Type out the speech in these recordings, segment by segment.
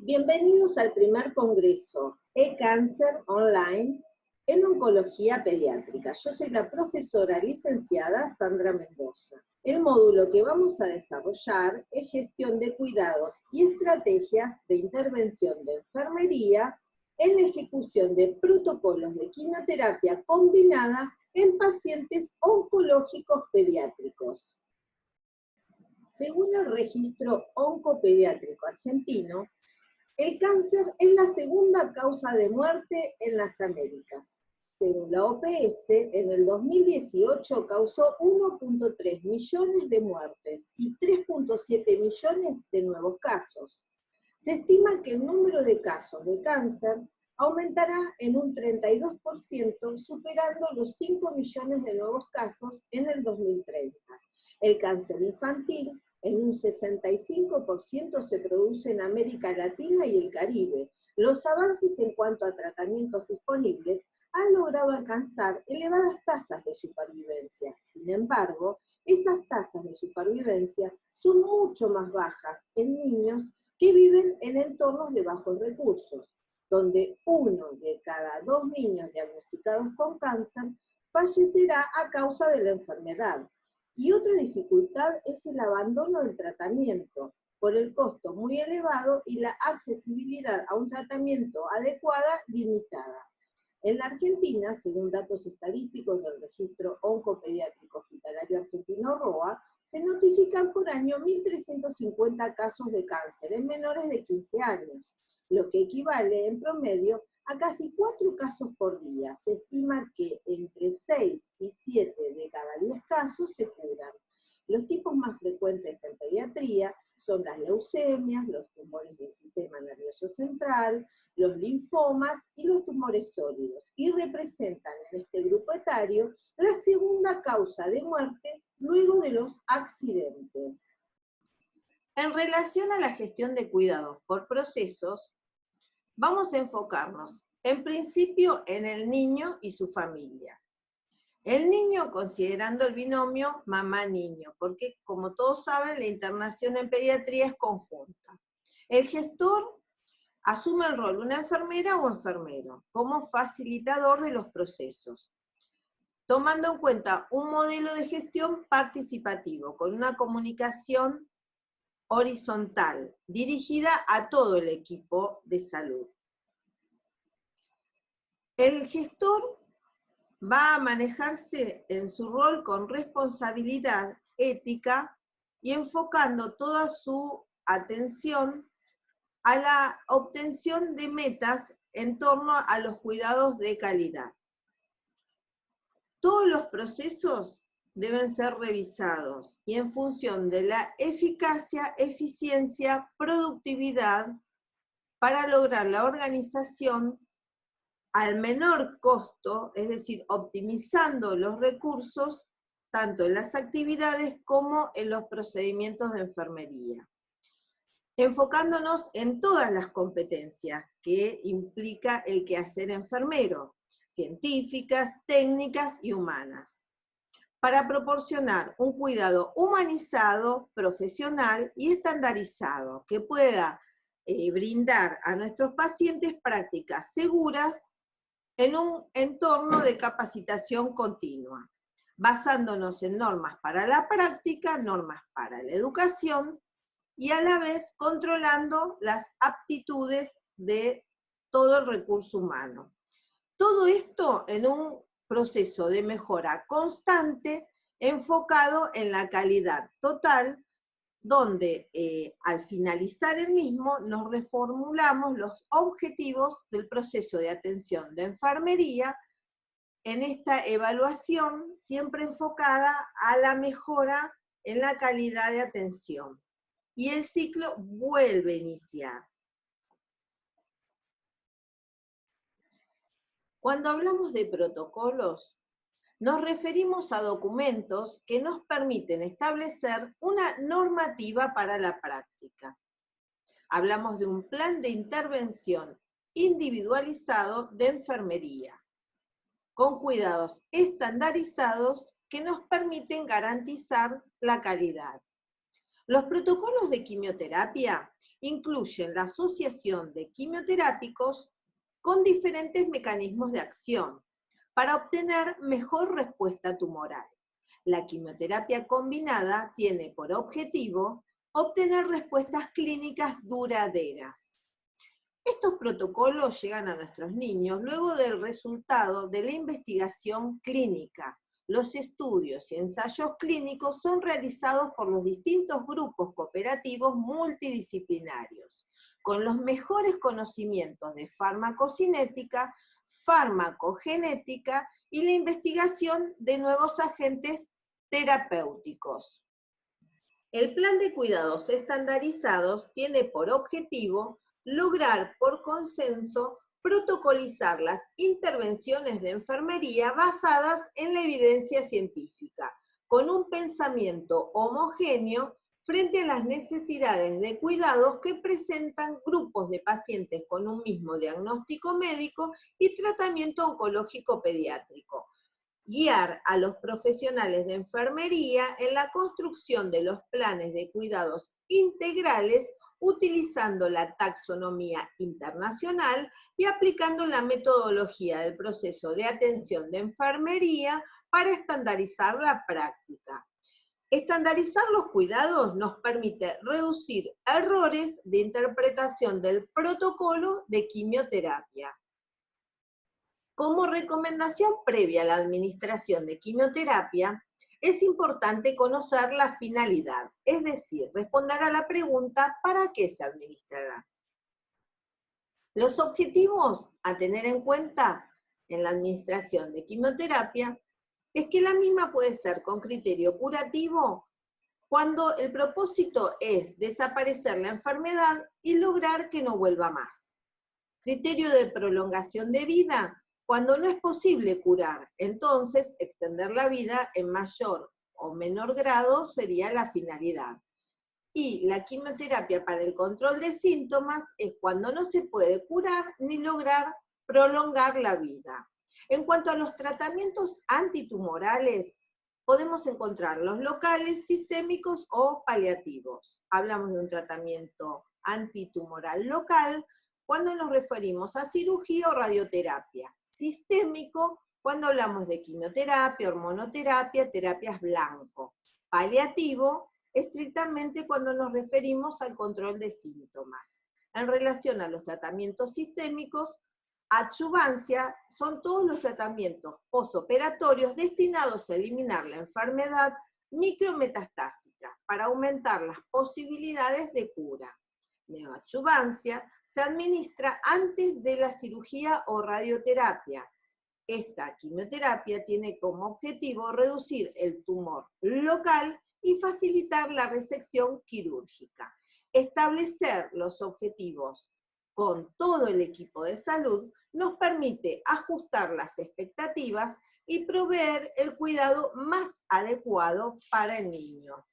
Bienvenidos al primer congreso e-Cáncer Online en Oncología Pediátrica. Yo soy la profesora licenciada Sandra Mendoza. El módulo que vamos a desarrollar es gestión de cuidados y estrategias de intervención de enfermería en la ejecución de protocolos de quimioterapia combinada en pacientes oncológicos pediátricos. Según el registro oncopediátrico argentino, el cáncer es la segunda causa de muerte en las Américas. Según la OPS, en el 2018 causó 1.3 millones de muertes y 3.7 millones de nuevos casos. Se estima que el número de casos de cáncer aumentará en un 32%, superando los 5 millones de nuevos casos en el 2030. El cáncer infantil en un 65% se produce en América Latina y el Caribe. Los avances en cuanto a tratamientos disponibles han logrado alcanzar elevadas tasas de supervivencia. Sin embargo, esas tasas de supervivencia son mucho más bajas en niños que viven en entornos de bajos recursos, donde 1 de cada 2 niños diagnosticados con cáncer fallecerá a causa de la enfermedad. Y otra dificultad es el abandono del tratamiento, por el costo muy elevado y la accesibilidad a un tratamiento adecuada limitada. En la Argentina, según datos estadísticos del Registro Oncopediátrico Hospitalario Argentino ROA, se notifican por año 1.350 casos de cáncer en menores de 15 años, lo que equivale en promedio a casi 4 casos por día. Se estima que entre 6 y 7 de cada 10 casos se curan. Los tipos más frecuentes en pediatría son las leucemias, los tumores del sistema nervioso central, los linfomas y los tumores sólidos, y representan en este grupo etario la segunda causa de muerte luego de los accidentes. En relación a la gestión de cuidados por procesos, vamos a enfocarnos, en principio, en el niño y su familia. El niño considerando el binomio mamá-niño, porque como todos saben, la internación en pediatría es conjunta. El gestor asume el rol de una enfermera o enfermero, como facilitador de los procesos, tomando en cuenta un modelo de gestión participativo, con una comunicación horizontal, dirigida a todo el equipo de salud. El gestor va a manejarse en su rol con responsabilidad ética y enfocando toda su atención a la obtención de metas en torno a los cuidados de calidad. Todos los procesos deben ser revisados y en función de la eficacia, eficiencia, productividad, para lograr la organización al menor costo, es decir, optimizando los recursos, tanto en las actividades como en los procedimientos de enfermería. Enfocándonos en todas las competencias que implica el quehacer enfermero, científicas, técnicas y humanas, para proporcionar un cuidado humanizado, profesional y estandarizado, que pueda brindar a nuestros pacientes prácticas seguras en un entorno de capacitación continua, basándonos en normas para la práctica, normas para la educación, y a la vez controlando las aptitudes de todo el recurso humano. Todo esto en un proceso de mejora constante enfocado en la calidad total, donde al finalizar el mismo nos reformulamos los objetivos del proceso de atención de enfermería en esta evaluación siempre enfocada a la mejora en la calidad de atención. Y el ciclo vuelve a iniciar. Cuando hablamos de protocolos, nos referimos a documentos que nos permiten establecer una normativa para la práctica. Hablamos de un plan de intervención individualizado de enfermería, con cuidados estandarizados que nos permiten garantizar la calidad. Los protocolos de quimioterapia incluyen la asociación de quimioterápicos con diferentes mecanismos de acción para obtener mejor respuesta tumoral. La quimioterapia combinada tiene por objetivo obtener respuestas clínicas duraderas. Estos protocolos llegan a nuestros niños luego del resultado de la investigación clínica. Los estudios y ensayos clínicos son realizados por los distintos grupos cooperativos multidisciplinarios, con los mejores conocimientos de farmacocinética, farmacogenética y la investigación de nuevos agentes terapéuticos. El plan de cuidados estandarizados tiene por objetivo lograr por consenso protocolizar las intervenciones de enfermería basadas en la evidencia científica, con un pensamiento homogéneo frente a las necesidades de cuidados que presentan grupos de pacientes con un mismo diagnóstico médico y tratamiento oncológico pediátrico. Guiar a los profesionales de enfermería en la construcción de los planes de cuidados integrales utilizando la taxonomía internacional y aplicando la metodología del proceso de atención de enfermería para estandarizar la práctica. Estandarizar los cuidados nos permite reducir errores de interpretación del protocolo de quimioterapia. Como recomendación previa a la administración de quimioterapia, es importante conocer la finalidad, es decir, responder a la pregunta ¿para qué se administrará? Los objetivos a tener en cuenta en la administración de quimioterapia es que la misma puede ser con criterio curativo cuando el propósito es desaparecer la enfermedad y lograr que no vuelva más. Criterio de prolongación de vida, cuando no es posible curar, entonces extender la vida en mayor o menor grado sería la finalidad. Y la quimioterapia para el control de síntomas es cuando no se puede curar ni lograr prolongar la vida. En cuanto a los tratamientos antitumorales, podemos encontrar los locales, sistémicos o paliativos. Hablamos de un tratamiento antitumoral local cuando nos referimos a cirugía o radioterapia. Sistémico cuando hablamos de quimioterapia, hormonoterapia, terapias blanco. Paliativo, estrictamente cuando nos referimos al control de síntomas. En relación a los tratamientos sistémicos, adyuvancia son todos los tratamientos posoperatorios destinados a eliminar la enfermedad micrometastásica para aumentar las posibilidades de cura. Neoadyuvancia se administra antes de la cirugía o radioterapia. Esta quimioterapia tiene como objetivo reducir el tumor local y facilitar la resección quirúrgica. Establecer los objetivos con todo el equipo de salud nos permite ajustar las expectativas y proveer el cuidado más adecuado para el niño.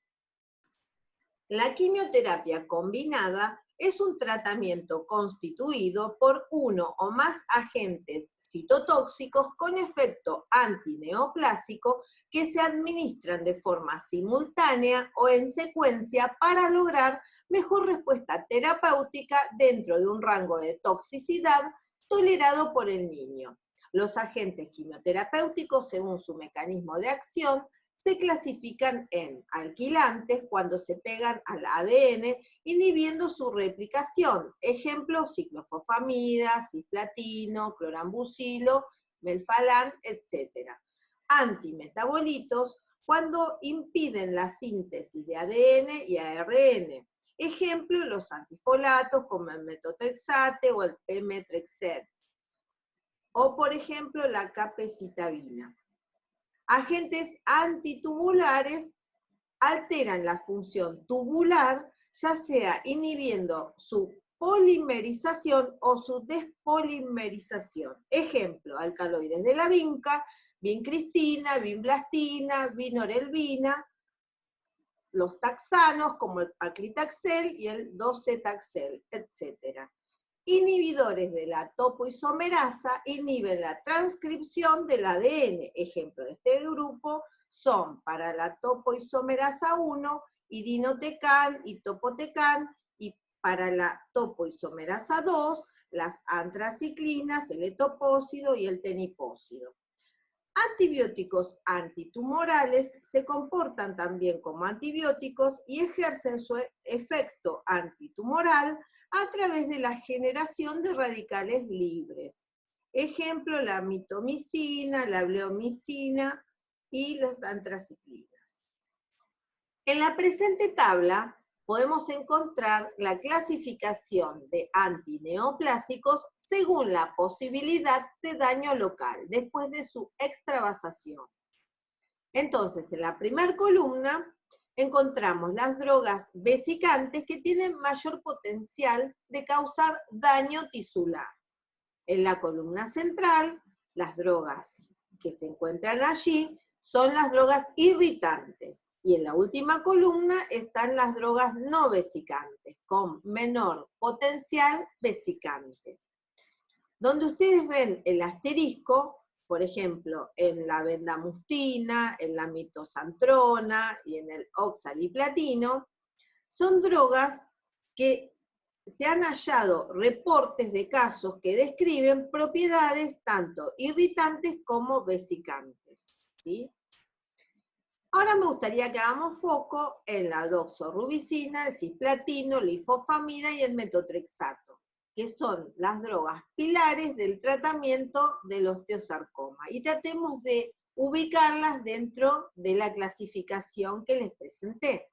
La quimioterapia combinada es un tratamiento constituido por uno o más agentes citotóxicos con efecto antineoplásico que se administran de forma simultánea o en secuencia para lograr mejor respuesta terapéutica dentro de un rango de toxicidad tolerado por el niño. Los agentes quimioterapéuticos, según su mecanismo de acción, se clasifican en alquilantes cuando se pegan al ADN, inhibiendo su replicación. Ejemplo, ciclofosfamida, cisplatino, clorambucilo, melfalán, etc. Antimetabolitos cuando impiden la síntesis de ADN y ARN. Ejemplo, los antifolatos como el metotrexate o el pemetrexed. O, por ejemplo, la capecitabina. Agentes antitubulares alteran la función tubular, ya sea inhibiendo su polimerización o su despolimerización. Ejemplo, alcaloides de la vinca, vincristina, vinblastina, vinorelbina, los taxanos como el paclitaxel y el docetaxel, etc. Inhibidores de la topoisomerasa inhiben la transcripción del ADN. Ejemplo de este grupo son para la topoisomerasa 1 irinotecan y topotecan, y para la topoisomerasa 2, las antraciclinas, el etopósido y el tenipósido. Antibióticos antitumorales se comportan también como antibióticos y ejercen su efecto antitumoral a través de la generación de radicales libres. Ejemplo, la mitomicina, la bleomicina y las antraciclinas. En la presente tabla podemos encontrar la clasificación de antineoplásicos según la posibilidad de daño local después de su extravasación. Entonces, en la primera columna encontramos las drogas vesicantes que tienen mayor potencial de causar daño tisular. En la columna central, las drogas que se encuentran allí son las drogas irritantes. Y en la última columna están las drogas no vesicantes, con menor potencial vesicante. Donde ustedes ven el asterisco, por ejemplo, en la vendamustina, en la mitosantrona y en el oxaliplatino, son drogas que se han hallado reportes de casos que describen propiedades tanto irritantes como vesicantes, ¿sí? Ahora me gustaría que hagamos foco en la doxorubicina, el cisplatino, la ifosfamida y el metotrexato, que son las drogas pilares del tratamiento del osteosarcoma. Y tratemos de ubicarlas dentro de la clasificación que les presenté.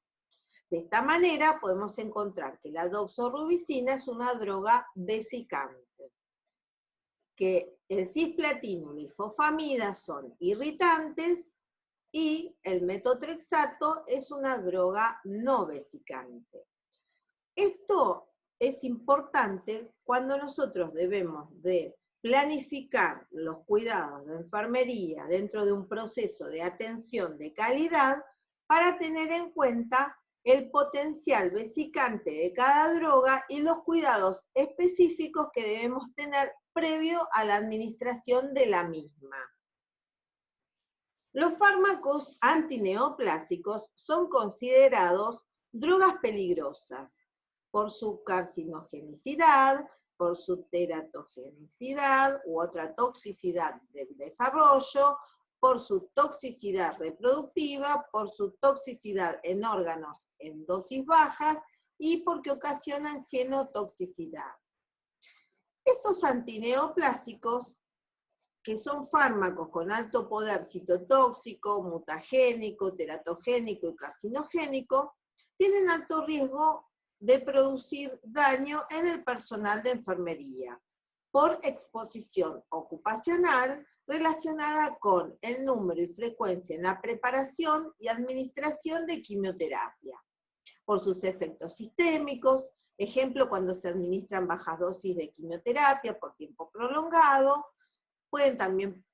De esta manera podemos encontrar que la doxorubicina es una droga vesicante, que el cisplatino y la ifosfamida son irritantes, y el metotrexato es una droga no vesicante. Esto es importante cuando nosotros debemos de planificar los cuidados de enfermería dentro de un proceso de atención de calidad para tener en cuenta el potencial vesicante de cada droga y los cuidados específicos que debemos tener previo a la administración de la misma. Los fármacos antineoplásicos son considerados drogas peligrosas por su carcinogenicidad, por su teratogenicidad u otra toxicidad del desarrollo, por su toxicidad reproductiva, por su toxicidad en órganos en dosis bajas y porque ocasionan genotoxicidad. Estos antineoplásicos, que son fármacos con alto poder citotóxico, mutagénico, teratogénico y carcinogénico, tienen alto riesgo de producir daño en el personal de enfermería por exposición ocupacional relacionada con el número y frecuencia en la preparación y administración de quimioterapia, por sus efectos sistémicos, ejemplo cuando se administran bajas dosis de quimioterapia por tiempo prolongado. Pueden también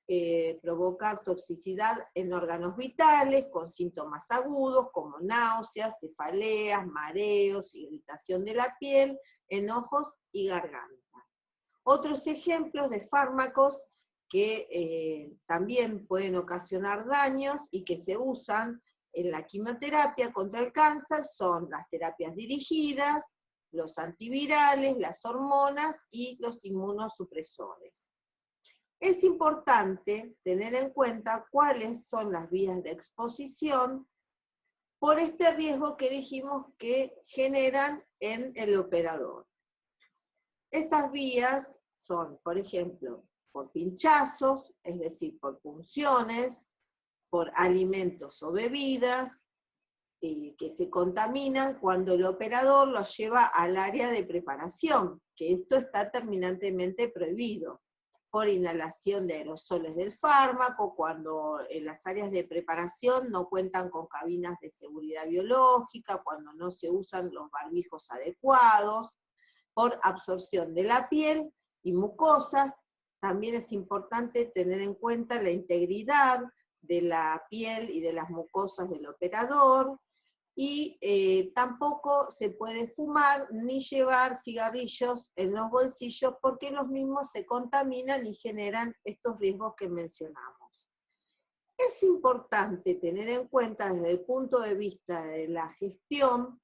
provocar toxicidad en órganos vitales con síntomas agudos como náuseas, cefaleas, mareos, irritación de la piel, en ojos y garganta. Otros ejemplos de fármacos que también pueden ocasionar daños y que se usan en la quimioterapia contra el cáncer son las terapias dirigidas, los antivirales, las hormonas y los inmunosupresores. Es importante tener en cuenta cuáles son las vías de exposición por este riesgo que dijimos que generan en el operador. Estas vías son, por ejemplo, por pinchazos, es decir, por punciones, por alimentos o bebidas, que se contaminan cuando el operador los lleva al área de preparación, que esto está terminantemente prohibido. Por inhalación de aerosoles del fármaco, cuando en las áreas de preparación no cuentan con cabinas de seguridad biológica, cuando no se usan los barbijos adecuados, por absorción de la piel y mucosas. También es importante tener en cuenta la integridad de la piel y de las mucosas del operador, y tampoco se puede fumar ni llevar cigarrillos en los bolsillos porque los mismos se contaminan y generan estos riesgos que mencionamos. es importante tener en cuenta desde el punto de vista de la gestión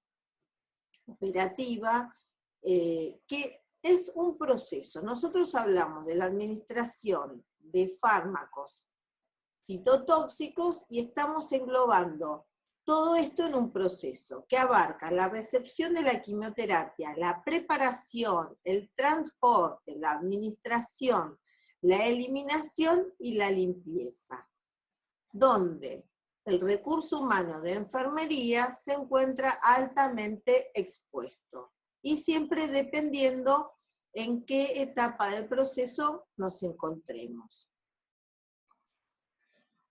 operativa, que es un proceso. Nosotros hablamos de la administración de fármacos citotóxicos y estamos englobando todo esto en un proceso que abarca la recepción de la quimioterapia, la preparación, el transporte, la administración, la eliminación y la limpieza, donde el recurso humano de enfermería se encuentra altamente expuesto, y siempre dependiendo en qué etapa del proceso nos encontremos.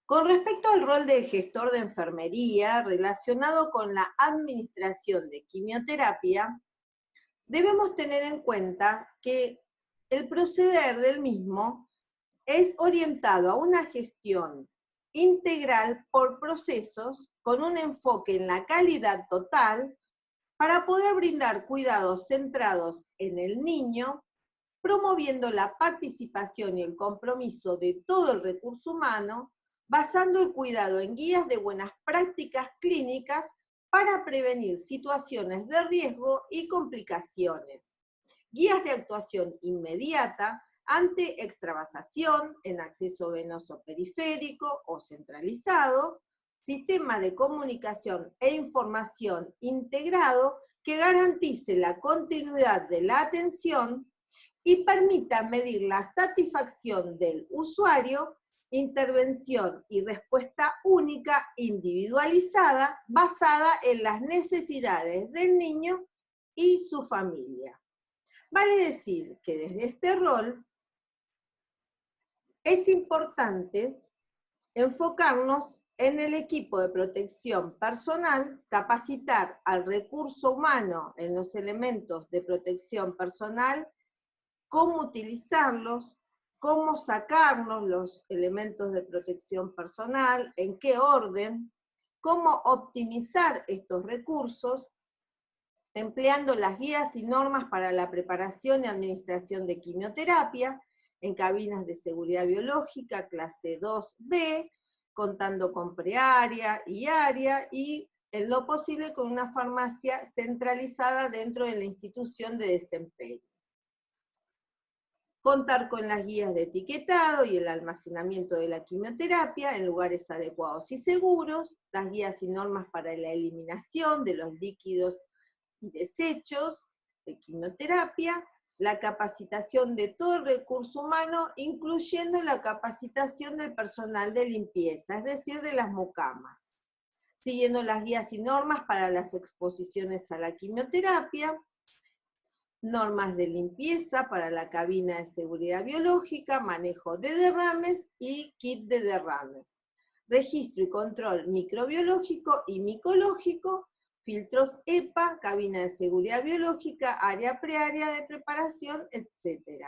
Con respecto al rol del gestor de enfermería relacionado con la administración de quimioterapia, debemos tener en cuenta que el proceder del mismo es orientado a una gestión integral por procesos con un enfoque en la calidad total para poder brindar cuidados centrados en el niño, promoviendo la participación y el compromiso de todo el recurso humano, basando el cuidado en guías de buenas prácticas clínicas para prevenir situaciones de riesgo y complicaciones, guías de actuación inmediata ante extravasación en acceso venoso periférico o centralizado, sistema de comunicación e información integrado que garantice la continuidad de la atención y permita medir la satisfacción del usuario, intervención y respuesta única, individualizada, basada en las necesidades del niño y su familia. Vale decir que desde este rol es importante enfocarnos en el equipo de protección personal, capacitar al recurso humano en los elementos de protección personal, cómo utilizarlos, cómo sacarnos los elementos de protección personal, en qué orden, cómo optimizar estos recursos, empleando las guías y normas para la preparación y administración de quimioterapia en cabinas de seguridad biológica clase 2B, contando con preárea y área, y en lo posible con una farmacia centralizada dentro de la institución de desempeño. Contar con las guías de etiquetado y el almacenamiento de la quimioterapia en lugares adecuados y seguros, las guías y normas para la eliminación de los líquidos y desechos de quimioterapia, la capacitación de todo el recurso humano, incluyendo la capacitación del personal de limpieza, es decir, de las mucamas, siguiendo las guías y normas para las exposiciones a la quimioterapia, normas de limpieza para la cabina de seguridad biológica, manejo de derrames y kit de derrames, registro y control microbiológico y micológico, filtros EPA, cabina de seguridad biológica, área preárea de preparación, etc.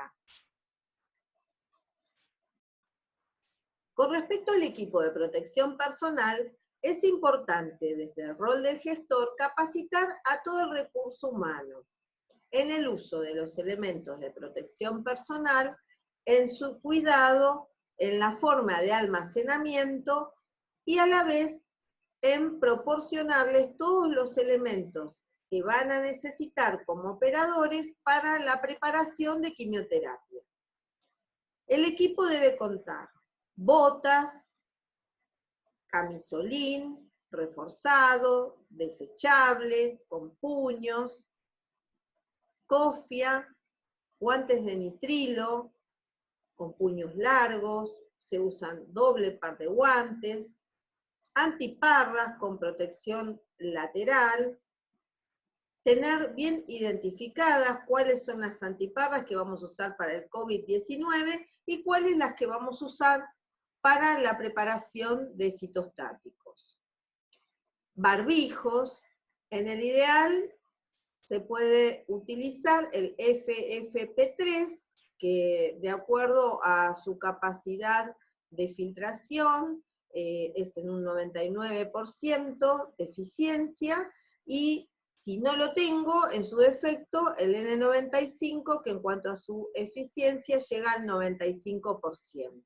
Con respecto al equipo de protección personal, es importante desde el rol del gestor capacitar a todo el recurso humano en el uso de los elementos de protección personal, en su cuidado, en la forma de almacenamiento y a la vez en proporcionarles todos los elementos que van a necesitar como operadores para la preparación de quimioterapia. El equipo debe contar botas, camisolín, reforzado, desechable, con puños, cofia, guantes de nitrilo, con puños largos, se usan doble par de guantes, antiparras con protección lateral, tener bien identificadas cuáles son las antiparras que vamos a usar para el COVID-19 y cuáles las que vamos a usar para la preparación de citostáticos. Barbijos, en el ideal se puede utilizar el FFP3, que de acuerdo a su capacidad de filtración, es en un 99% de eficiencia, y si no lo tengo, en su defecto, el N95, que en cuanto a su eficiencia llega al 95%.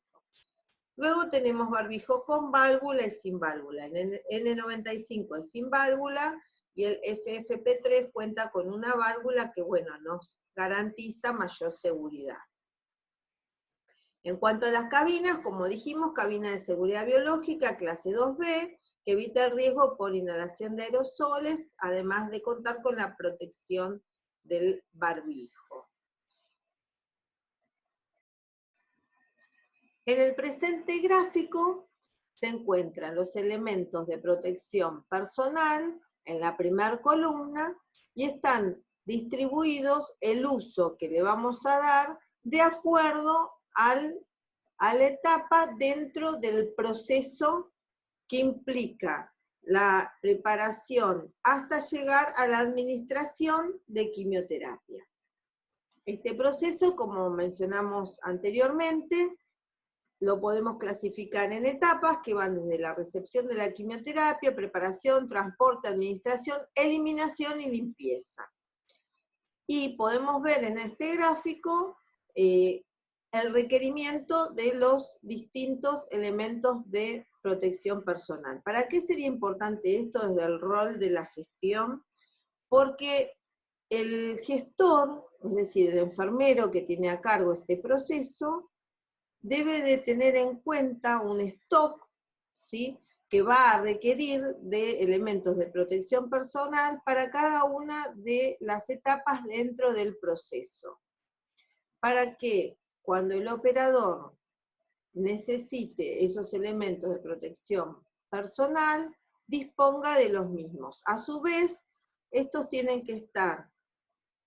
Luego tenemos barbijo con válvula y sin válvula. El N95 es sin válvula y el FFP3 cuenta con una válvula que, bueno, nos garantiza mayor seguridad. En cuanto a las cabinas, como dijimos, cabina de seguridad biológica clase 2B, que evita el riesgo por inhalación de aerosoles, además de contar con la protección del barbijo. En el presente gráfico se encuentran los elementos de protección personal en la primera columna y están distribuidos el uso que le vamos a dar de acuerdo a la etapa dentro del proceso que implica la preparación hasta llegar a la administración de quimioterapia. Este proceso, como mencionamos anteriormente, lo podemos clasificar en etapas que van desde la recepción de la quimioterapia, preparación, transporte, administración, eliminación y limpieza. Y podemos ver en este gráfico el requerimiento de los distintos elementos de protección personal. ¿Para qué sería importante esto desde el rol de la gestión? Porque el gestor, es decir, el enfermero que tiene a cargo este proceso, debe de tener en cuenta un stock, ¿sí?, que va a requerir de elementos de protección personal para cada una de las etapas dentro del proceso. Para que cuando el operador necesite esos elementos de protección personal, disponga de los mismos. A su vez, estos tienen que estar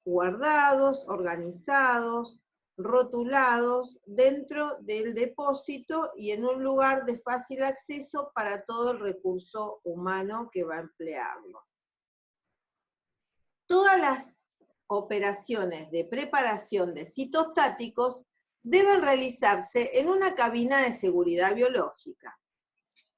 guardados, organizados, rotulados dentro del depósito y en un lugar de fácil acceso para todo el recurso humano que va a emplearlo. Todas las operaciones de preparación de citostáticos deben realizarse en una cabina de seguridad biológica,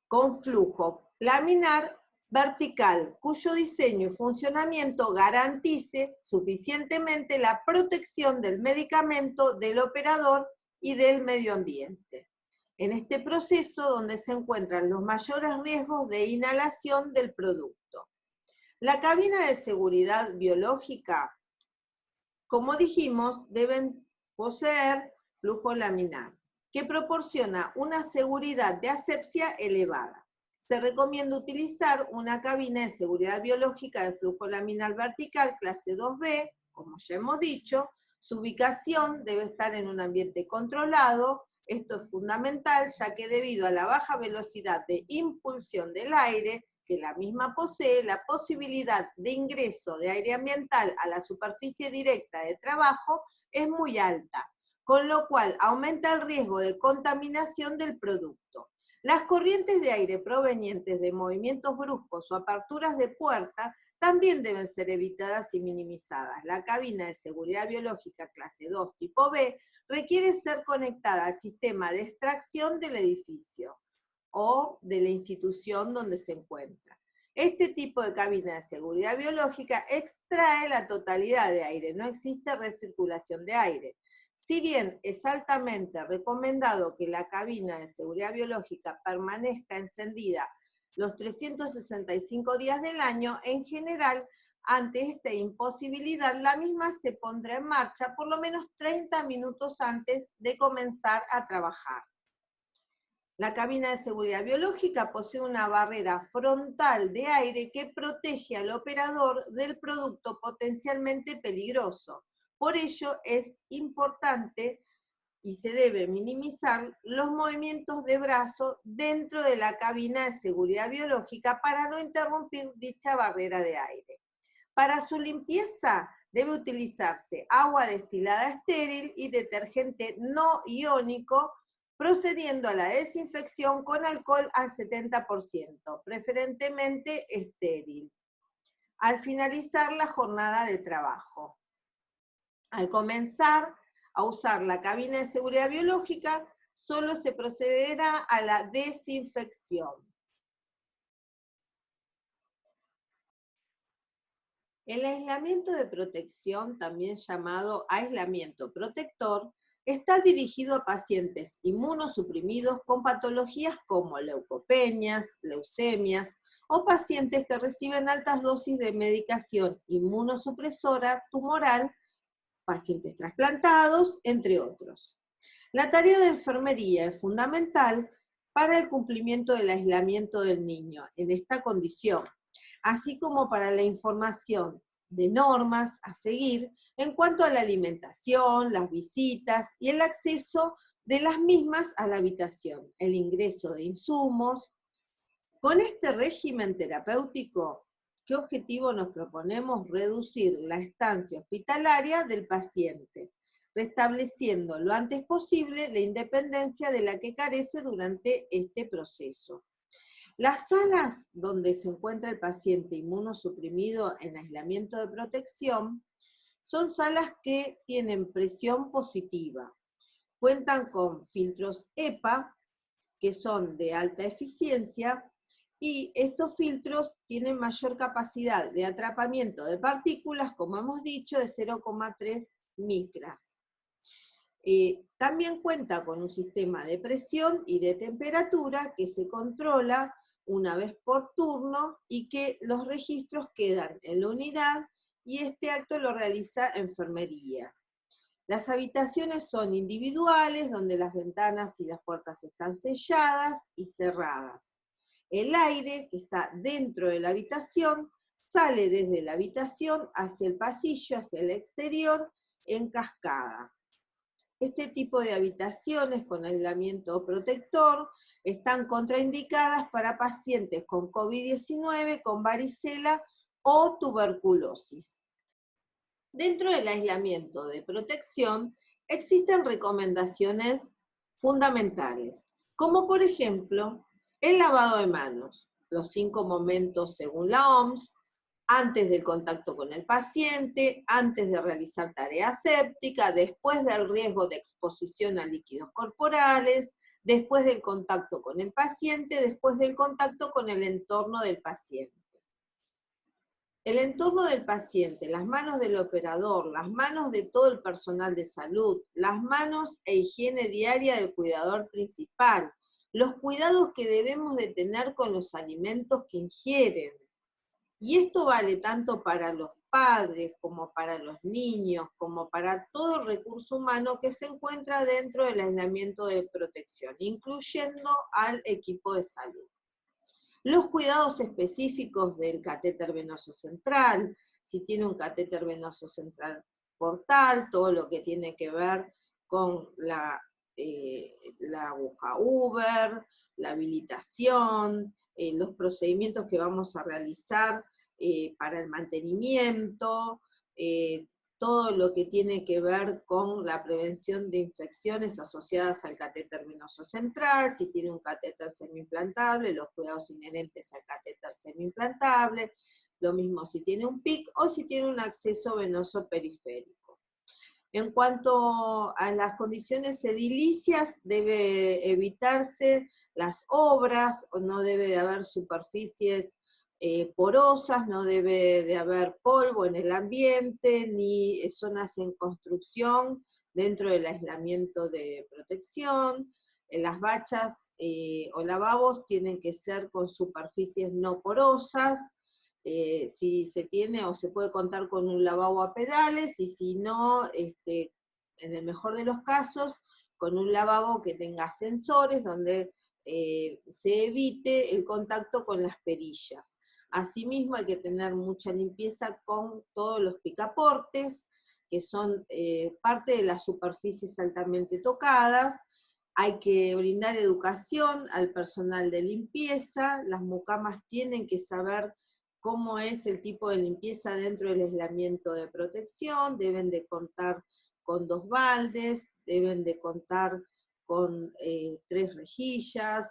con flujo laminar vertical, cuyo diseño y funcionamiento garantice suficientemente la protección del medicamento, del operador y del medio ambiente. En este proceso donde se encuentran los mayores riesgos de inhalación del producto. La cabina de seguridad biológica, como dijimos, deben poseer flujo laminar, que proporciona una seguridad de asepsia elevada. Se recomienda utilizar una cabina de seguridad biológica de flujo laminar vertical clase 2B, como ya hemos dicho. Su ubicación debe estar en un ambiente controlado. Esto es fundamental, ya que debido a la baja velocidad de impulsión del aire, que la misma posee, la posibilidad de ingreso de aire ambiental a la superficie directa de trabajo es muy alta, con lo cual aumenta el riesgo de contaminación del producto. Las corrientes de aire provenientes de movimientos bruscos o aperturas de puerta también deben ser evitadas y minimizadas. La cabina de seguridad biológica clase 2 tipo B requiere ser conectada al sistema de extracción del edificio o de la institución donde se encuentra. Este tipo de cabina de seguridad biológica extrae la totalidad de aire, no existe recirculación de aire. Si bien es altamente recomendado que la cabina de seguridad biológica permanezca encendida los 365 días del año, en general, ante esta imposibilidad, la misma se pondrá en marcha por lo menos 30 minutos antes de comenzar a trabajar. La cabina de seguridad biológica posee una barrera frontal de aire que protege al operador del producto potencialmente peligroso. Por ello es importante y se debe minimizar los movimientos de brazo dentro de la cabina de seguridad biológica para no interrumpir dicha barrera de aire. Para su limpieza debe utilizarse agua destilada estéril y detergente no iónico, procediendo a la desinfección con alcohol al 70%, preferentemente estéril, al finalizar la jornada de trabajo. Al comenzar a usar la cabina de seguridad biológica, solo se procederá a la desinfección. El aislamiento de protección, también llamado aislamiento protector, está dirigido a pacientes inmunosuprimidos con patologías como leucopenias, leucemias, o pacientes que reciben altas dosis de medicación inmunosupresora tumoral, pacientes trasplantados, entre otros. La tarea de enfermería es fundamental para el cumplimiento del aislamiento del niño en esta condición, así como para la información de normas a seguir en cuanto a la alimentación, las visitas y el acceso de las mismas a la habitación, el ingreso de insumos. Con este régimen terapéutico, ¿qué objetivo nos proponemos? Reducir la estancia hospitalaria del paciente, restableciendo lo antes posible la independencia de la que carece durante este proceso. Las salas donde se encuentra el paciente inmunosuprimido en aislamiento de protección son salas que tienen presión positiva, cuentan con filtros EPA, que son de alta eficiencia, y estos filtros tienen mayor capacidad de atrapamiento de partículas, como hemos dicho, de 0,3 micras. También cuenta con un sistema de presión y de temperatura que se controla una vez por turno y que los registros quedan en la unidad y este acto lo realiza enfermería. Las habitaciones son individuales, donde las ventanas y las puertas están selladas y cerradas. El aire que está dentro de la habitación sale desde la habitación hacia el pasillo, hacia el exterior, en cascada. Este tipo de habitaciones con aislamiento protector están contraindicadas para pacientes con COVID-19, con varicela o tuberculosis. Dentro del aislamiento de protección existen recomendaciones fundamentales, como por ejemplo el lavado de manos, los 5 momentos según la OMS, antes del contacto con el paciente, antes de realizar tarea séptica, después del riesgo de exposición a líquidos corporales, después del contacto con el paciente, después del contacto con el entorno del paciente. El entorno del paciente, las manos del operador, las manos de todo el personal de salud, las manos e higiene diaria del cuidador principal, los cuidados que debemos de tener con los alimentos que ingieren. Y esto vale tanto para los padres, como para los niños, como para todo el recurso humano que se encuentra dentro del aislamiento de protección, incluyendo al equipo de salud. Los cuidados específicos del catéter venoso central, si tiene un catéter venoso central portal, todo lo que tiene que ver con la aguja Uber, la habilitación, los procedimientos que vamos a realizar para el mantenimiento, todo lo que tiene que ver con la prevención de infecciones asociadas al catéter venoso central, si tiene un catéter semiimplantable, los cuidados inherentes al catéter semiimplantable, lo mismo si tiene un PIC o si tiene un acceso venoso periférico. En cuanto a las condiciones edilicias, debe evitarse las obras, no debe de haber superficies porosas, no debe de haber polvo en el ambiente, ni zonas en construcción dentro del aislamiento de protección. Las bachas o lavabos tienen que ser con superficies no porosas, si se tiene o se puede contar con un lavabo a pedales, y si no, en el mejor de los casos, con un lavabo que tenga sensores donde se evite el contacto con las perillas. Asimismo hay que tener mucha limpieza con todos los picaportes, que son parte de las superficies altamente tocadas. Hay que brindar educación al personal de limpieza, las mucamas tienen que saber cómo es el tipo de limpieza dentro del aislamiento de protección, deben de contar con 2 baldes, deben de contar con 3 rejillas,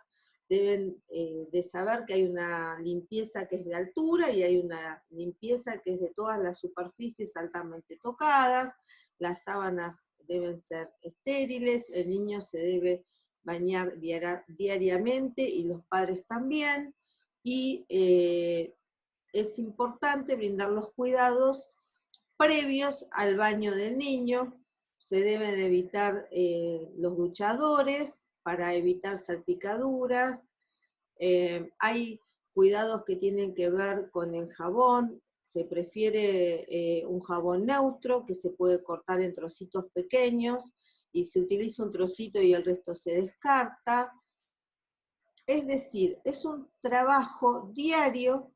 deben de saber que hay una limpieza que es de altura y hay una limpieza que es de todas las superficies altamente tocadas, las sábanas deben ser estériles, el niño se debe bañar diariamente y los padres también, y es importante brindar los cuidados previos al baño del niño, se deben evitar los duchadores para evitar salpicaduras. Hay cuidados que tienen que ver con el jabón. Se prefiere un jabón neutro que se puede cortar en trocitos pequeños y se utiliza un trocito y el resto se descarta. Es decir, es un trabajo diario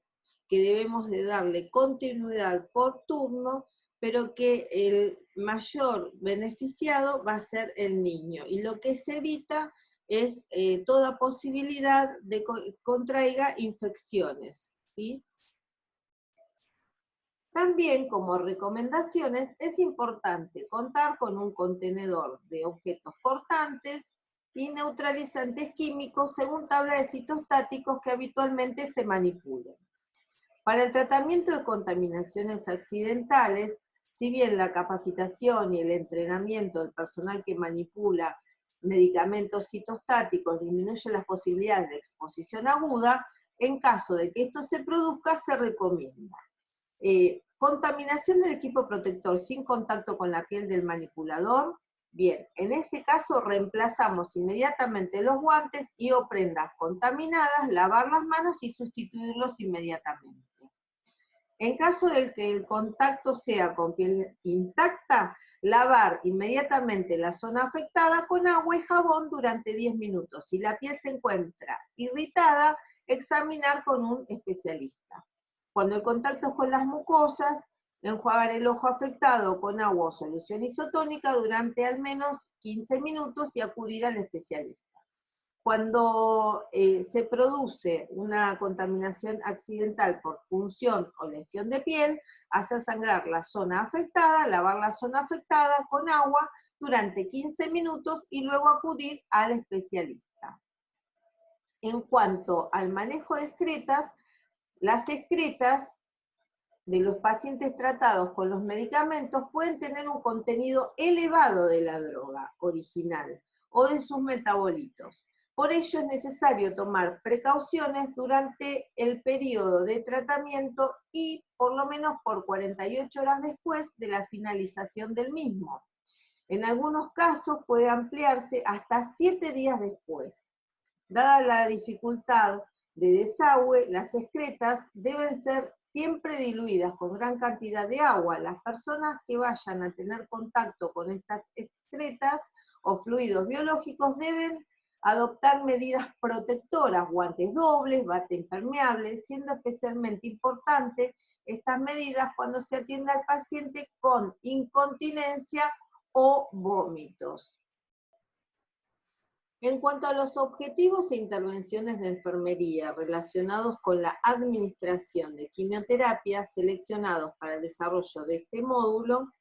que debemos de darle continuidad por turno, pero que el mayor beneficiado va a ser el niño. Y lo que se evita es toda posibilidad de que contraiga infecciones, ¿sí? También, como recomendaciones, es importante contar con un contenedor de objetos cortantes y neutralizantes químicos según tabla de citostáticos que habitualmente se manipulan. Para el tratamiento de contaminaciones accidentales, si bien la capacitación y el entrenamiento del personal que manipula medicamentos citostáticos disminuye las posibilidades de exposición aguda, en caso de que esto se produzca, se recomienda contaminación del equipo protector sin contacto con la piel del manipulador. Bien, en ese caso reemplazamos inmediatamente los guantes y o prendas contaminadas, lavar las manos y sustituirlos inmediatamente. En caso de que el contacto sea con piel intacta, lavar inmediatamente la zona afectada con agua y jabón durante 10 minutos. Si la piel se encuentra irritada, examinar con un especialista. Cuando el contacto es con las mucosas, enjuagar el ojo afectado con agua o solución isotónica durante al menos 15 minutos y acudir al especialista. Cuando se produce una contaminación accidental por punción o lesión de piel, hacer sangrar la zona afectada, lavar la zona afectada con agua durante 15 minutos y luego acudir al especialista. En cuanto al manejo de excretas, las excretas de los pacientes tratados con los medicamentos pueden tener un contenido elevado de la droga original o de sus metabolitos. Por ello es necesario tomar precauciones durante el periodo de tratamiento y por lo menos por 48 horas después de la finalización del mismo. En algunos casos puede ampliarse hasta 7 días después. Dada la dificultad de desagüe, las excretas deben ser siempre diluidas con gran cantidad de agua. Las personas que vayan a tener contacto con estas excretas o fluidos biológicos deben adoptar medidas protectoras, guantes dobles, bata impermeable, siendo especialmente importante estas medidas cuando se atiende al paciente con incontinencia o vómitos. En cuanto a los objetivos e intervenciones de enfermería relacionados con la administración de quimioterapia seleccionados para el desarrollo de este módulo,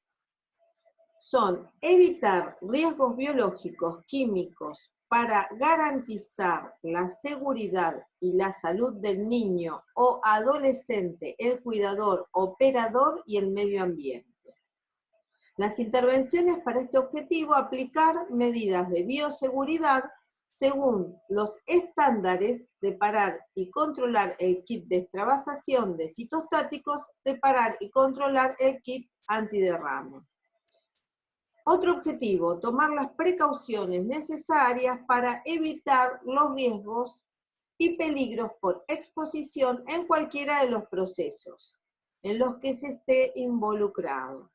son evitar riesgos biológicos, químicos, para garantizar la seguridad y la salud del niño o adolescente, el cuidador, operador y el medio ambiente. Las intervenciones para este objetivo, aplicar medidas de bioseguridad según los estándares, reparar y controlar el kit de extravasación de citostáticos, reparar y controlar el kit antiderrame. Otro objetivo, tomar las precauciones necesarias para evitar los riesgos y peligros por exposición en cualquiera de los procesos en los que se esté involucrado.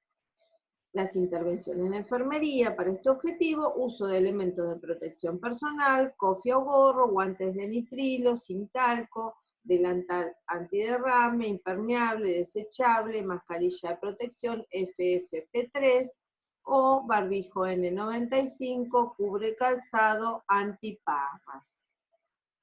Las intervenciones de enfermería para este objetivo, uso de elementos de protección personal, cofia o gorro, guantes de nitrilo, sin talco, delantal antiderrame, impermeable, desechable, mascarilla de protección FFP3 o barbijo N95, cubre calzado, antiparras.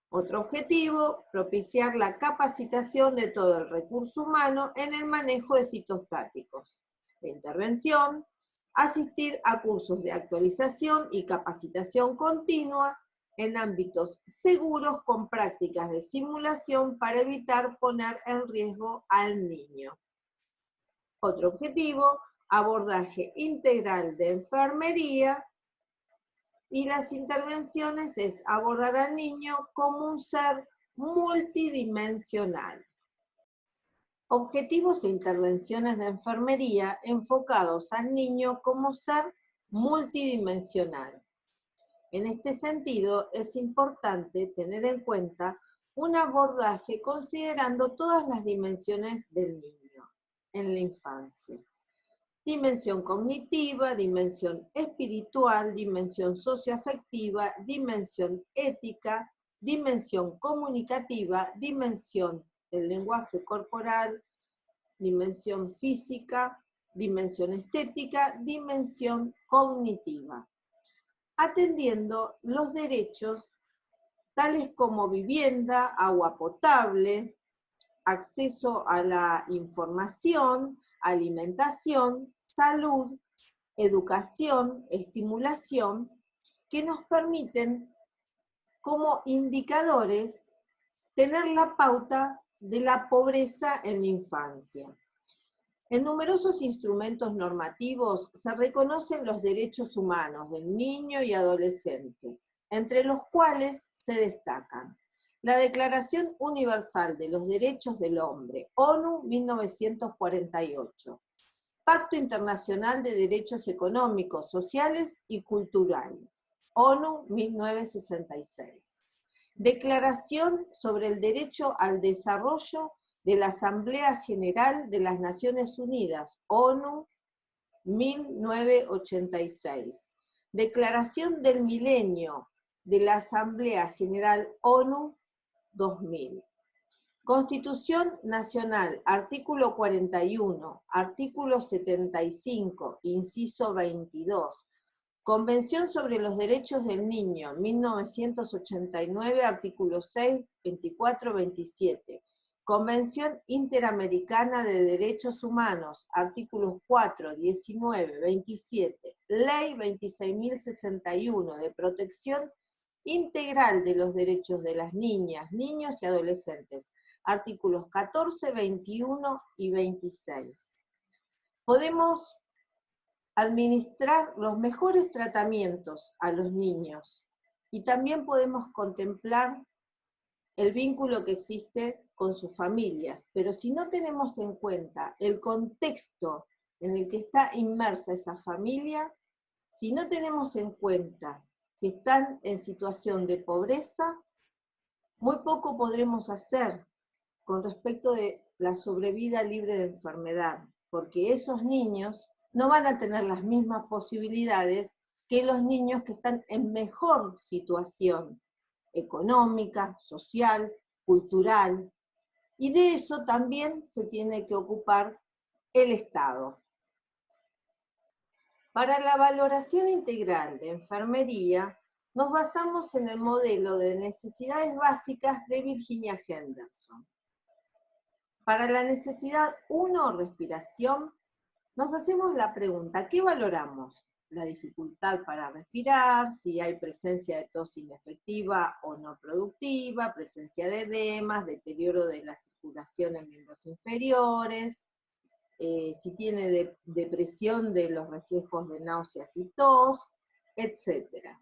Otro objetivo, propiciar la capacitación de todo el recurso humano en el manejo de citostáticos de intervención, asistir a cursos de actualización y capacitación continua en ámbitos seguros con prácticas de simulación para evitar poner en riesgo al niño. Otro objetivo, abordaje integral de enfermería, y las intervenciones es abordar al niño como un ser multidimensional. Objetivos e intervenciones de enfermería enfocados al niño como ser multidimensional. En este sentido, es importante tener en cuenta un abordaje considerando todas las dimensiones del niño en la infancia. Dimensión cognitiva, dimensión espiritual, dimensión socioafectiva, dimensión ética, dimensión comunicativa, dimensión del lenguaje corporal, dimensión física, dimensión estética, dimensión cognitiva, atendiendo los derechos tales como vivienda, agua potable, acceso a la información, alimentación, salud, educación, estimulación, que nos permiten como indicadores tener la pauta de la pobreza en la infancia. En numerosos instrumentos normativos se reconocen los derechos humanos del niño y adolescentes, entre los cuales se destacan la Declaración Universal de los Derechos del Hombre, ONU 1948, Pacto Internacional de Derechos Económicos, Sociales y Culturales, ONU 1966, Declaración sobre el Derecho al Desarrollo de la Asamblea General de las Naciones Unidas, ONU 1986, Declaración del Milenio de la Asamblea General ONU 2000. Constitución Nacional, artículo 41, artículo 75, inciso 22. Convención sobre los Derechos del Niño, 1989, artículos 6, 24, 27. Convención Interamericana de Derechos Humanos, artículos 4, 19, 27. Ley 26.061 de protección integral de los derechos de las niñas, niños y adolescentes, artículos 14, 21 y 26. Podemos administrar los mejores tratamientos a los niños y también podemos contemplar el vínculo que existe con sus familias, pero si no tenemos en cuenta el contexto en el que está inmersa esa familia, si no tenemos en cuenta si están en situación de pobreza, muy poco podremos hacer con respecto de la sobrevida libre de enfermedad, porque esos niños no van a tener las mismas posibilidades que los niños que están en mejor situación económica, social, cultural, y de eso también se tiene que ocupar el Estado. Para la valoración integral de enfermería, nos basamos en el modelo de necesidades básicas de Virginia Henderson. Para la necesidad 1, respiración, nos hacemos la pregunta, ¿qué valoramos? La dificultad para respirar, si hay presencia de tos inefectiva o no productiva, presencia de edemas, deterioro de la circulación en miembros inferiores, si tiene depresión de los reflejos de náuseas y tos, etc.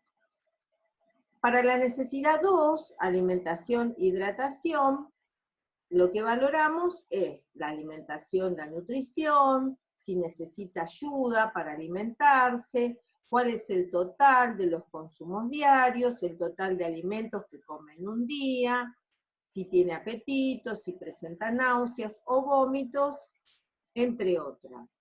Para la necesidad 2, alimentación, hidratación, lo que valoramos es la alimentación, la nutrición, si necesita ayuda para alimentarse, cuál es el total de los consumos diarios, el total de alimentos que come en un día, si tiene apetito, si presenta náuseas o vómitos, entre otras.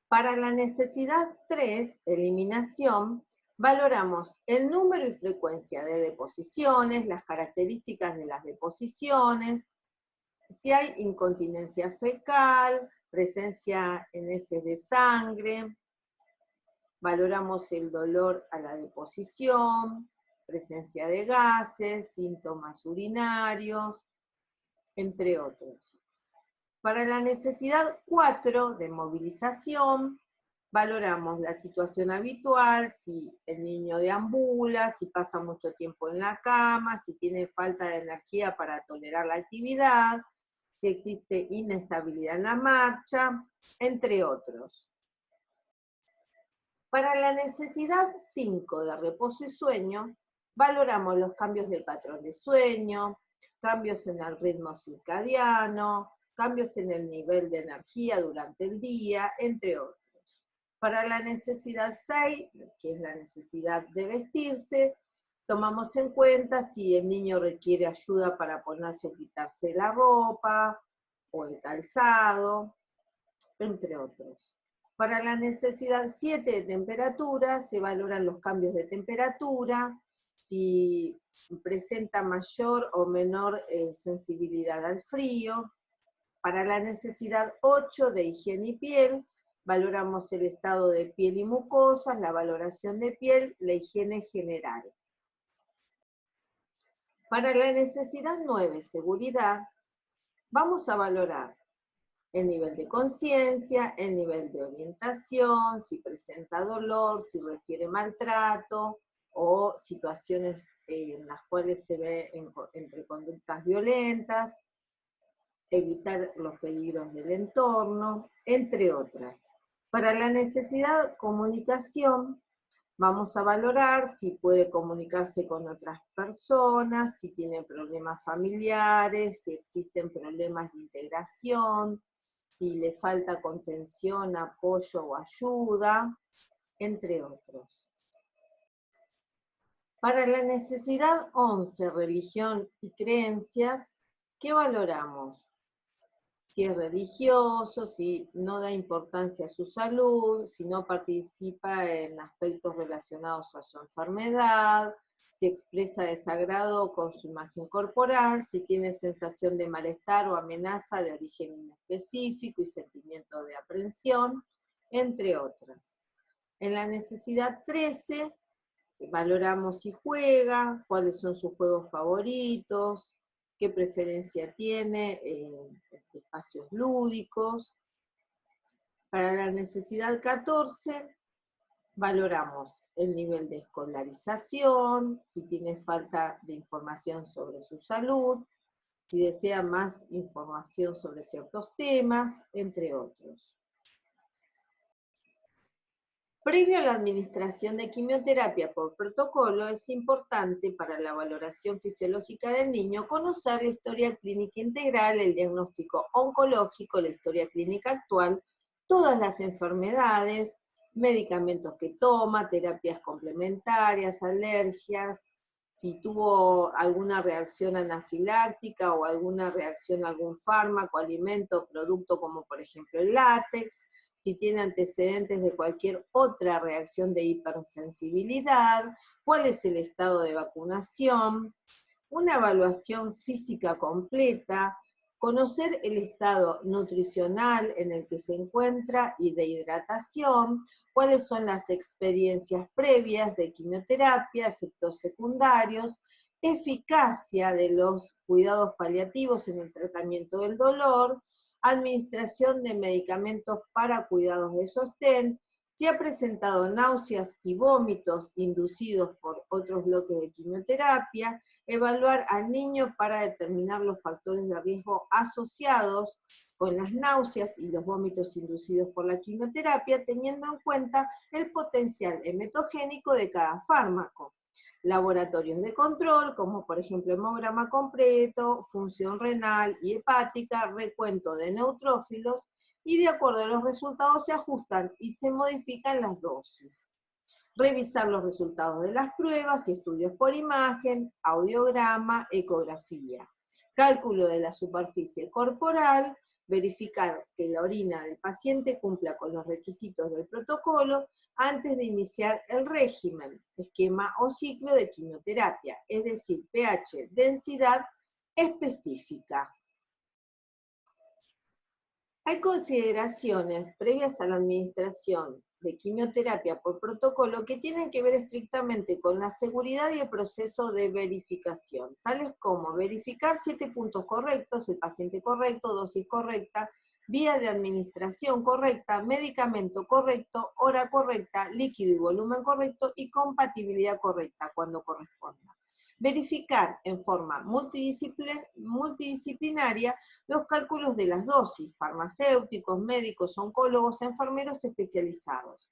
Para la necesidad 3, eliminación, valoramos el número y frecuencia de deposiciones, las características de las deposiciones, si hay incontinencia fecal, presencia en heces de sangre, valoramos el dolor a la deposición, presencia de gases, síntomas urinarios, entre otros. Para la necesidad 4 de movilización, valoramos la situación habitual, si el niño deambula, si pasa mucho tiempo en la cama, si tiene falta de energía para tolerar la actividad, si existe inestabilidad en la marcha, entre otros. Para la necesidad 5 de reposo y sueño, valoramos los cambios del patrón de sueño, cambios en el ritmo circadiano, cambios en el nivel de energía durante el día, entre otros. Para la necesidad 6, que es la necesidad de vestirse, tomamos en cuenta si el niño requiere ayuda para ponerse o quitarse la ropa, o el calzado, entre otros. Para la necesidad 7 de temperatura, se valoran los cambios de temperatura, si presenta mayor o menor sensibilidad al frío. Para la necesidad 8 de higiene y piel, valoramos el estado de piel y mucosas, la valoración de piel, la higiene general. Para la necesidad 9, seguridad, vamos a valorar el nivel de conciencia, el nivel de orientación, si presenta dolor, si refiere maltrato, o situaciones en las cuales se ve entre conductas violentas, evitar los peligros del entorno, entre otras. Para la necesidad comunicación, vamos a valorar si puede comunicarse con otras personas, si tiene problemas familiares, si existen problemas de integración, si le falta contención, apoyo o ayuda, entre otros. Para la necesidad 11, religión y creencias, ¿qué valoramos? Si es religioso, si no da importancia a su salud, si no participa en aspectos relacionados a su enfermedad, si expresa desagrado con su imagen corporal, si tiene sensación de malestar o amenaza de origen inespecífico y sentimiento de aprensión, entre otras. En la necesidad 13, valoramos si juega, cuáles son sus juegos favoritos, qué preferencia tiene en espacios lúdicos. Para la necesidad 14, valoramos el nivel de escolarización, si tiene falta de información sobre su salud, si desea más información sobre ciertos temas, entre otros. Previo a la administración de quimioterapia por protocolo, es importante para la valoración fisiológica del niño conocer la historia clínica integral, el diagnóstico oncológico, la historia clínica actual, todas las enfermedades, medicamentos que toma, terapias complementarias, alergias, si tuvo alguna reacción anafiláctica o alguna reacción a algún fármaco, alimento, producto como por ejemplo el látex, si tiene antecedentes de cualquier otra reacción de hipersensibilidad, cuál es el estado de vacunación, una evaluación física completa, conocer el estado nutricional en el que se encuentra y de hidratación, cuáles son las experiencias previas de quimioterapia, efectos secundarios, eficacia de los cuidados paliativos en el tratamiento del dolor, administración de medicamentos para cuidados de sostén, si ha presentado náuseas y vómitos inducidos por otros bloques de quimioterapia, evaluar al niño para determinar los factores de riesgo asociados con las náuseas y los vómitos inducidos por la quimioterapia, teniendo en cuenta el potencial emetogénico de cada fármaco. Laboratorios de control, como por ejemplo hemograma completo, función renal y hepática, recuento de neutrófilos, y de acuerdo a los resultados se ajustan y se modifican las dosis. Revisar los resultados de las pruebas y estudios por imagen, audiograma, ecografía. Cálculo de la superficie corporal, verificar que la orina del paciente cumpla con los requisitos del protocolo antes de iniciar el régimen, esquema o ciclo de quimioterapia, es decir, pH, densidad específica. Hay consideraciones previas a la administración de quimioterapia por protocolo que tienen que ver estrictamente con la seguridad y el proceso de verificación, tales como verificar 7 puntos correctos, el paciente correcto, dosis correcta, vía de administración correcta, medicamento correcto, hora correcta, líquido y volumen correcto y compatibilidad correcta cuando corresponda. Verificar en forma multidisciplinaria los cálculos de las dosis, farmacéuticos, médicos, oncólogos, enfermeros especializados.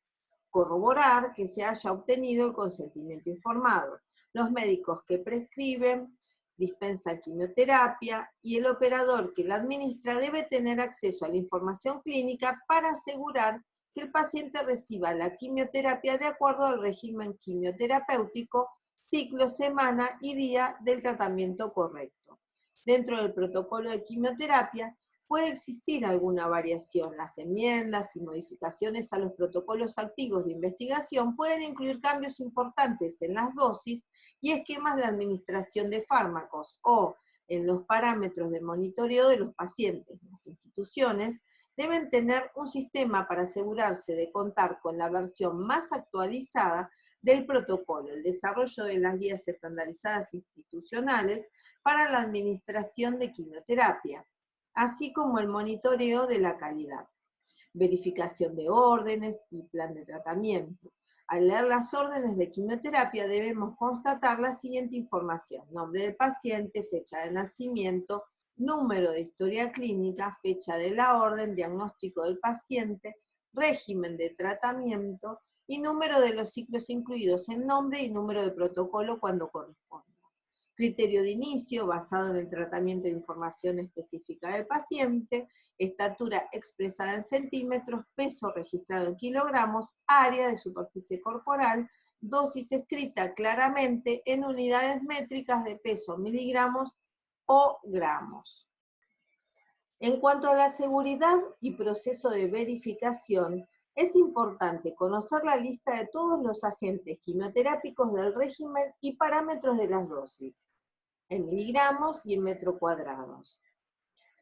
Corroborar que se haya obtenido el consentimiento informado. Los médicos que prescriben, dispensan quimioterapia y el operador que la administra debe tener acceso a la información clínica para asegurar que el paciente reciba la quimioterapia de acuerdo al régimen quimioterapéutico, ciclo, semana y día del tratamiento correcto. Dentro del protocolo de quimioterapia puede existir alguna variación. Las enmiendas y modificaciones a los protocolos activos de investigación pueden incluir cambios importantes en las dosis y esquemas de administración de fármacos o en los parámetros de monitoreo de los pacientes. Las instituciones deben tener un sistema para asegurarse de contar con la versión más actualizada del protocolo, el desarrollo de las guías estandarizadas institucionales para la administración de quimioterapia, así como el monitoreo de la calidad, verificación de órdenes y plan de tratamiento. Al leer las órdenes de quimioterapia debemos constatar la siguiente información: nombre del paciente, fecha de nacimiento, número de historia clínica, fecha de la orden, diagnóstico del paciente, régimen de tratamiento y número de los ciclos incluidos en nombre y número de protocolo cuando corresponda. Criterio de inicio basado en el tratamiento de información específica del paciente, estatura expresada en centímetros, peso registrado en kilogramos, área de superficie corporal, dosis escrita claramente en unidades métricas de peso, miligramos o gramos. En cuanto a la seguridad y proceso de verificación, es importante conocer la lista de todos los agentes quimioterápicos del régimen y parámetros de las dosis, en miligramos y en metros cuadrados.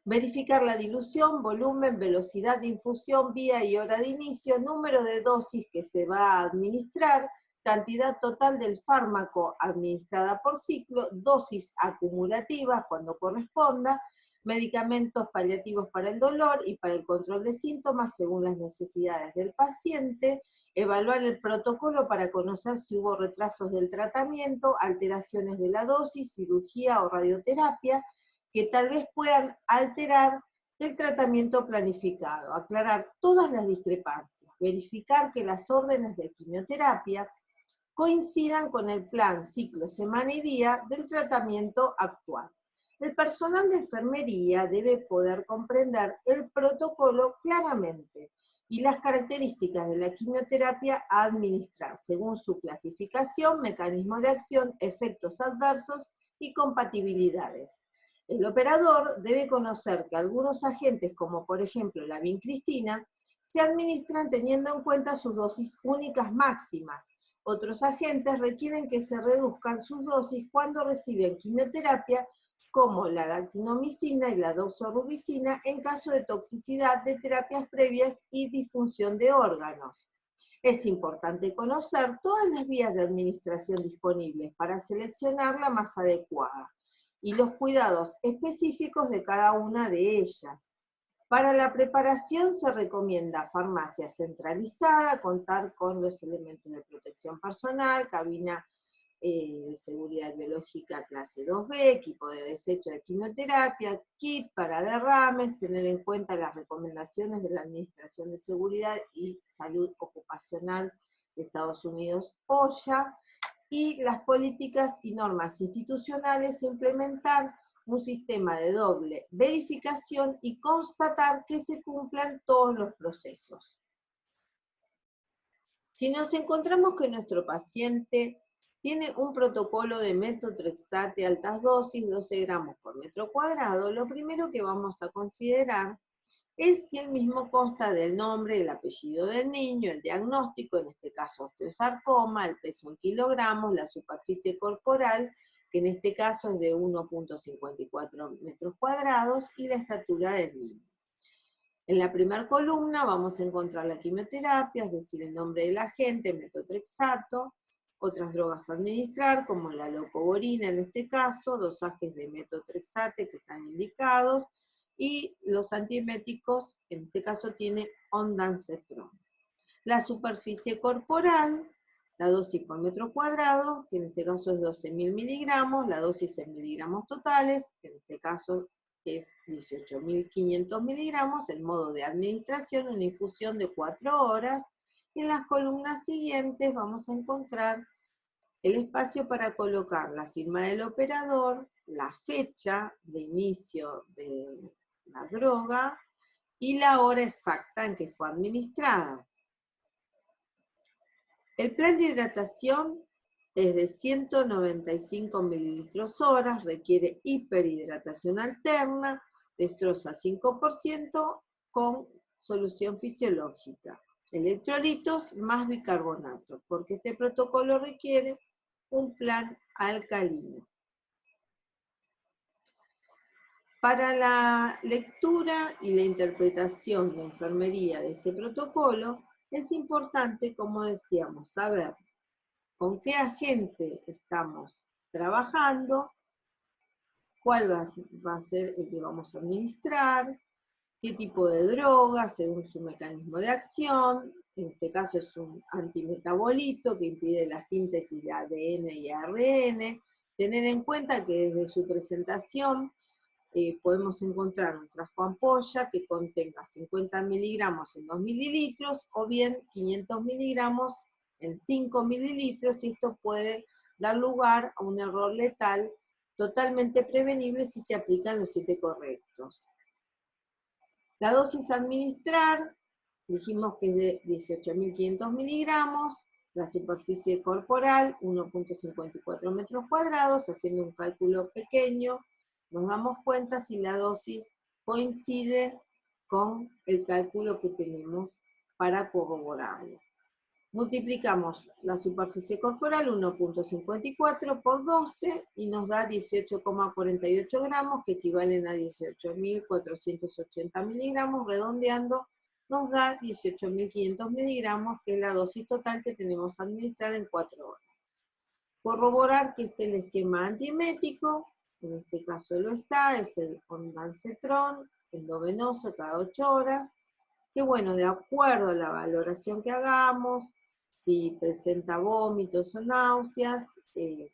Verificar la dilución, volumen, velocidad de infusión, vía y hora de inicio, número de dosis que se va a administrar, cantidad total del fármaco administrada por ciclo, dosis acumulativas cuando corresponda, medicamentos paliativos para el dolor y para el control de síntomas según las necesidades del paciente, evaluar el protocolo para conocer si hubo retrasos del tratamiento, alteraciones de la dosis, cirugía o radioterapia, que tal vez puedan alterar el tratamiento planificado, aclarar todas las discrepancias, verificar que las órdenes de quimioterapia coincidan con el plan, ciclo, semana y día del tratamiento actual. El personal de enfermería debe poder comprender el protocolo claramente y las características de la quimioterapia a administrar, según su clasificación, mecanismo de acción, efectos adversos y compatibilidades. El operador debe conocer que algunos agentes, como por ejemplo la vincristina, se administran teniendo en cuenta sus dosis únicas máximas. Otros agentes requieren que se reduzcan sus dosis cuando reciben quimioterapia, como la dactinomicina y la doxorubicina, en caso de toxicidad de terapias previas y disfunción de órganos. Es importante conocer todas las vías de administración disponibles para seleccionar la más adecuada y los cuidados específicos de cada una de ellas. Para la preparación se recomienda farmacia centralizada, contar con los elementos de protección personal, cabina de seguridad biológica clase 2B, equipo de desecho de quimioterapia, kit para derrames, tener en cuenta las recomendaciones de la Administración de Seguridad y Salud Ocupacional de Estados Unidos, OSHA, y las políticas y normas institucionales, implementar un sistema de doble verificación y constatar que se cumplan todos los procesos. Si nos encontramos que nuestro paciente tiene un protocolo de metotrexate altas dosis, 12 gramos por metro cuadrado, lo primero que vamos a considerar es si el mismo consta del nombre, el apellido del niño, el diagnóstico, en este caso osteosarcoma, el peso en kilogramos, la superficie corporal, que en este caso es de 1.54 metros cuadrados, y la estatura del niño. En la primera columna vamos a encontrar la quimioterapia, es decir, el nombre del agente, metotrexato, otras drogas a administrar, como la leucovorina en este caso, dosajes de metotrexate que están indicados, y los antieméticos, en este caso tiene ondansetron. La superficie corporal, la dosis por metro cuadrado, que en este caso es 12.000 miligramos, la dosis en miligramos totales, que en este caso es 18.500 miligramos, el modo de administración, una infusión de 4 horas, y en las columnas siguientes vamos a encontrar el espacio para colocar la firma del operador, la fecha de inicio de la droga y la hora exacta en que fue administrada. El plan de hidratación es de 195 mililitros horas, requiere hiperhidratación alterna, destroza 5% con solución fisiológica, electrolitos más bicarbonato, porque este protocolo requiere un plan alcalino. Para la lectura y la interpretación de enfermería de este protocolo, es importante, como decíamos, saber con qué agente estamos trabajando, cuál va a ser el que vamos a administrar, qué tipo de droga según su mecanismo de acción. En este caso es un antimetabolito que impide la síntesis de ADN y ARN. Tener en cuenta que desde su presentación podemos encontrar un frasco ampolla que contenga 50 miligramos en 2 mililitros o bien 500 miligramos en 5 mililitros, y esto puede dar lugar a un error letal totalmente prevenible si se aplican los 7 correctos. La dosis a administrar, dijimos que es de 18.500 miligramos, la superficie corporal 1.54 metros cuadrados, haciendo un cálculo pequeño, nos damos cuenta si la dosis coincide con el cálculo que tenemos para corroborarlo. Multiplicamos la superficie corporal 1.54 por 12 y nos da 18,48 gramos, que equivalen a 18.480 miligramos, redondeando, nos da 18.500 miligramos, que es la dosis total que tenemos que administrar en 4 horas. Corroborar que esté el esquema antiemético, en este caso lo está, es el ondansetron endovenoso cada 8 horas, que bueno, de acuerdo a la valoración que hagamos, si presenta vómitos o náuseas,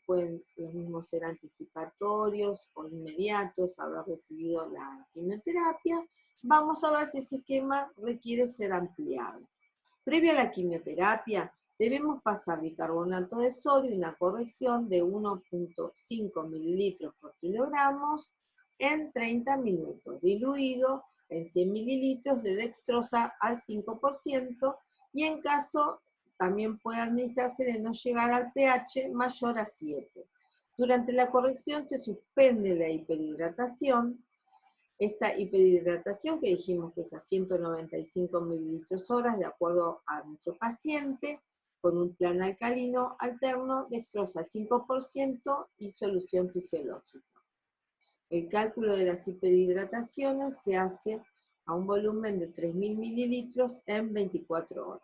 pueden los mismos ser anticipatorios o inmediatos, haber recibido la quimioterapia. Vamos a ver si ese esquema requiere ser ampliado. Previa a la quimioterapia, debemos pasar bicarbonato de sodio y una corrección de 1.5 mililitros por kilogramos en 30 minutos, diluido en 100 mililitros de dextrosa al 5%, y en caso también puede administrarse de no llegar al pH mayor a 7. Durante la corrección se suspende la hiperhidratación. Esta hiperhidratación que dijimos que es a 195 mililitros horas de acuerdo a nuestro paciente, con un plan alcalino alterno, dextrosa 5% y solución fisiológica. El cálculo de las hiperhidrataciones se hace a un volumen de 3.000 mililitros en 24 horas.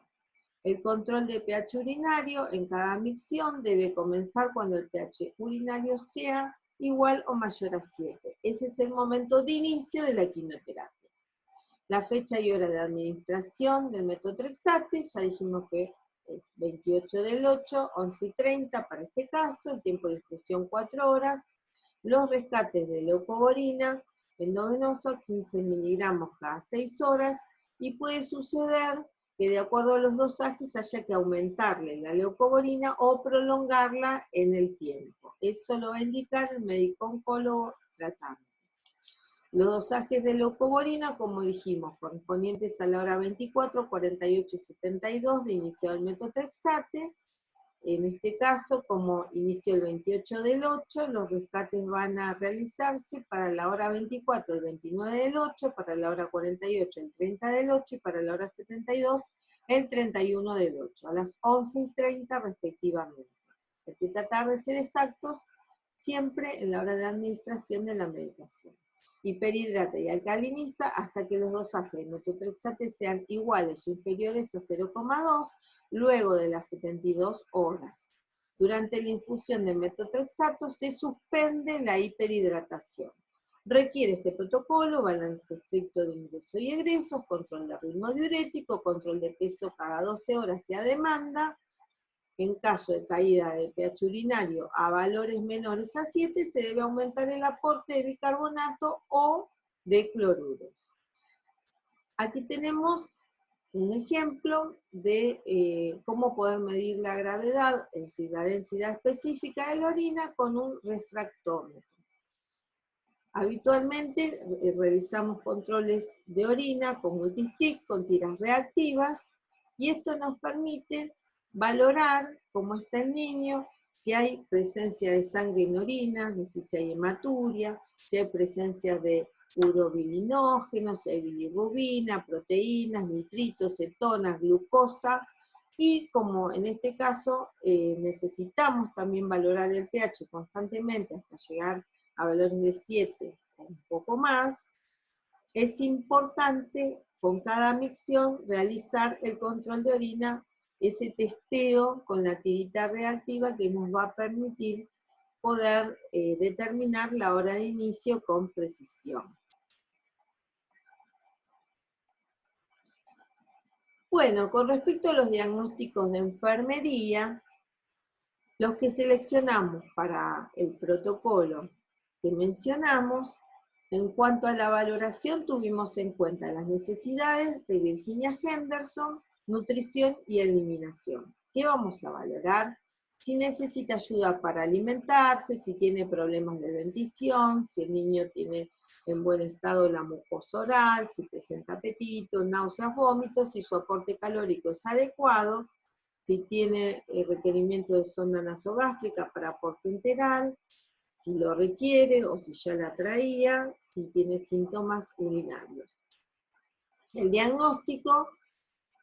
El control de pH urinario en cada micción debe comenzar cuando el pH urinario sea igual o mayor a 7. Ese es el momento de inicio de la quimioterapia. La fecha y hora de administración del metotrexate, ya dijimos que es 28 del 8, 11:30 para este caso, el tiempo de infusión 4 horas, los rescates de leucovorina endovenoso 15 miligramos cada 6 horas, y puede suceder que de acuerdo a los dosajes haya que aumentarle la leucovorina o prolongarla en el tiempo. Eso lo va a indicar el médico oncólogo tratante. Los dosajes de leucovorina, como dijimos, correspondientes a la hora 24, 48 y 72 de inicio del metotrexate. En este caso, como inició el 28 del 8, los rescates van a realizarse para la hora 24 el 29 del 8, para la hora 48 el 30 del 8 y para la hora 72 el 31 del 8, a las 11:30 respectivamente. Hay que tratar de ser exactos siempre en la hora de administración de la medicación. Hiperhidrata y alcaliniza hasta que los dosajes de metotrexate sean iguales o inferiores a 0,2 luego de las 72 horas. Durante la infusión de metotrexato se suspende la hiperhidratación. Requiere este protocolo balance estricto de ingreso y egresos, control de ritmo diurético, control de peso cada 12 horas y a demanda. En caso de caída de pH urinario a valores menores a 7, se debe aumentar el aporte de bicarbonato o de cloruros. Aquí tenemos un ejemplo de cómo poder medir la gravedad, es decir, la densidad específica de la orina con un refractómetro. Habitualmente realizamos controles de orina con multistick, con tiras reactivas, y esto nos permite valorar cómo está el niño, si hay presencia de sangre en orina, es decir, si hay hematuria, si hay presencia de urobilinógenos, si hay bilirrubina, proteínas, nitritos, cetonas, glucosa, y como en este caso necesitamos también valorar el pH constantemente hasta llegar a valores de 7 o un poco más, es importante con cada micción realizar el control de orina, ese testeo con la tirita reactiva que nos va a permitir poder determinar la hora de inicio con precisión. Bueno, con respecto a los diagnósticos de enfermería, los que seleccionamos para el protocolo que mencionamos, en cuanto a la valoración tuvimos en cuenta las necesidades de Virginia Henderson, nutrición y eliminación. ¿Qué vamos a valorar? Si necesita ayuda para alimentarse, si tiene problemas de dentición, si el niño tiene en buen estado la mucosa oral, si presenta apetito, náuseas, vómitos, si su aporte calórico es adecuado, si tiene requerimiento de sonda nasogástrica para aporte enteral, si lo requiere o si ya la traía, si tiene síntomas urinarios. El diagnóstico,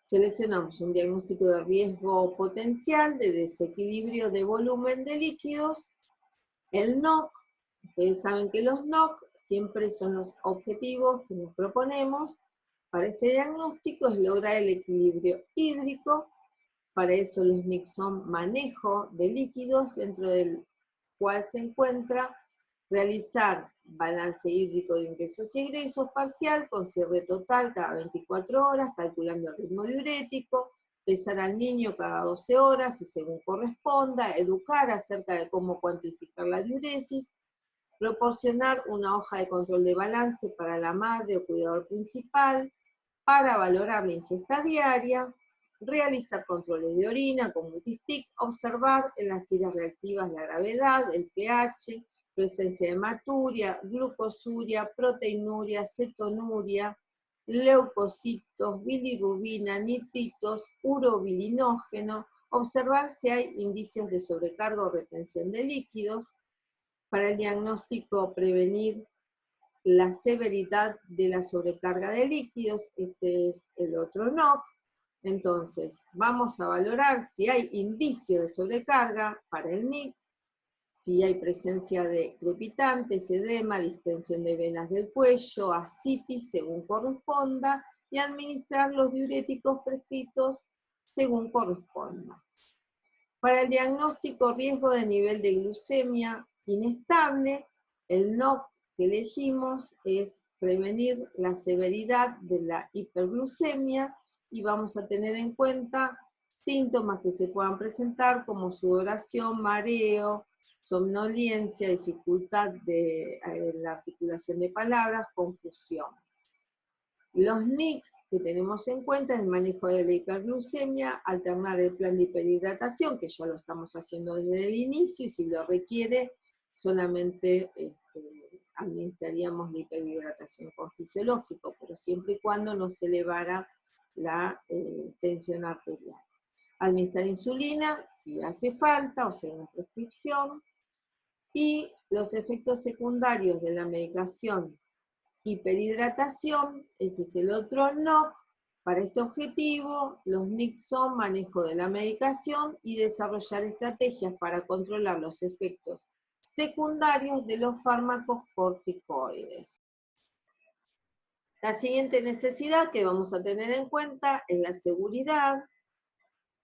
seleccionamos un diagnóstico de riesgo potencial de desequilibrio de volumen de líquidos. El NOC, ustedes saben que los NOC siempre son los objetivos que nos proponemos para este diagnóstico, es lograr el equilibrio hídrico. Para eso los NIC son manejo de líquidos, dentro del cual se encuentra realizar balance hídrico de ingresos y egresos parcial con cierre total cada 24 horas, calculando el ritmo diurético, pesar al niño cada 12 horas y según corresponda, educar acerca de cómo cuantificar la diuresis, proporcionar una hoja de control de balance para la madre o cuidador principal, para valorar la ingesta diaria, realizar controles de orina con multistick, observar en las tiras reactivas la gravedad, el pH, presencia de hematuria, glucosuria, proteinuria, cetonuria, leucocitos, bilirrubina, nitritos, urobilinógeno, observar si hay indicios de sobrecarga o retención de líquidos. Para el diagnóstico, prevenir la severidad de la sobrecarga de líquidos, este es el otro NOC. Entonces, vamos a valorar si hay indicio de sobrecarga para el NIC, si hay presencia de crepitantes, edema, distensión de venas del cuello, ascitis según corresponda, y administrar los diuréticos prescritos según corresponda. Para el diagnóstico riesgo de nivel de glucemia inestable, el NOC que elegimos es prevenir la severidad de la hiperglucemia, y vamos a tener en cuenta síntomas que se puedan presentar como sudoración, mareo, somnolencia, dificultad de la articulación de palabras, confusión. Los NIC que tenemos en cuenta, el manejo de la hiperglucemia, alternar el plan de hiperhidratación, que ya lo estamos haciendo desde el inicio, y si lo requiere, solamente administraríamos la hiperhidratación con fisiológico, pero siempre y cuando no se elevara la tensión arterial. Administrar insulina, si hace falta, o según prescripción, y los efectos secundarios de la medicación hiperhidratación, ese es el otro NOC. Para este objetivo, los NIC son manejo de la medicación y desarrollar estrategias para controlar los efectos secundarios de los fármacos corticoides. La siguiente necesidad que vamos a tener en cuenta es la seguridad,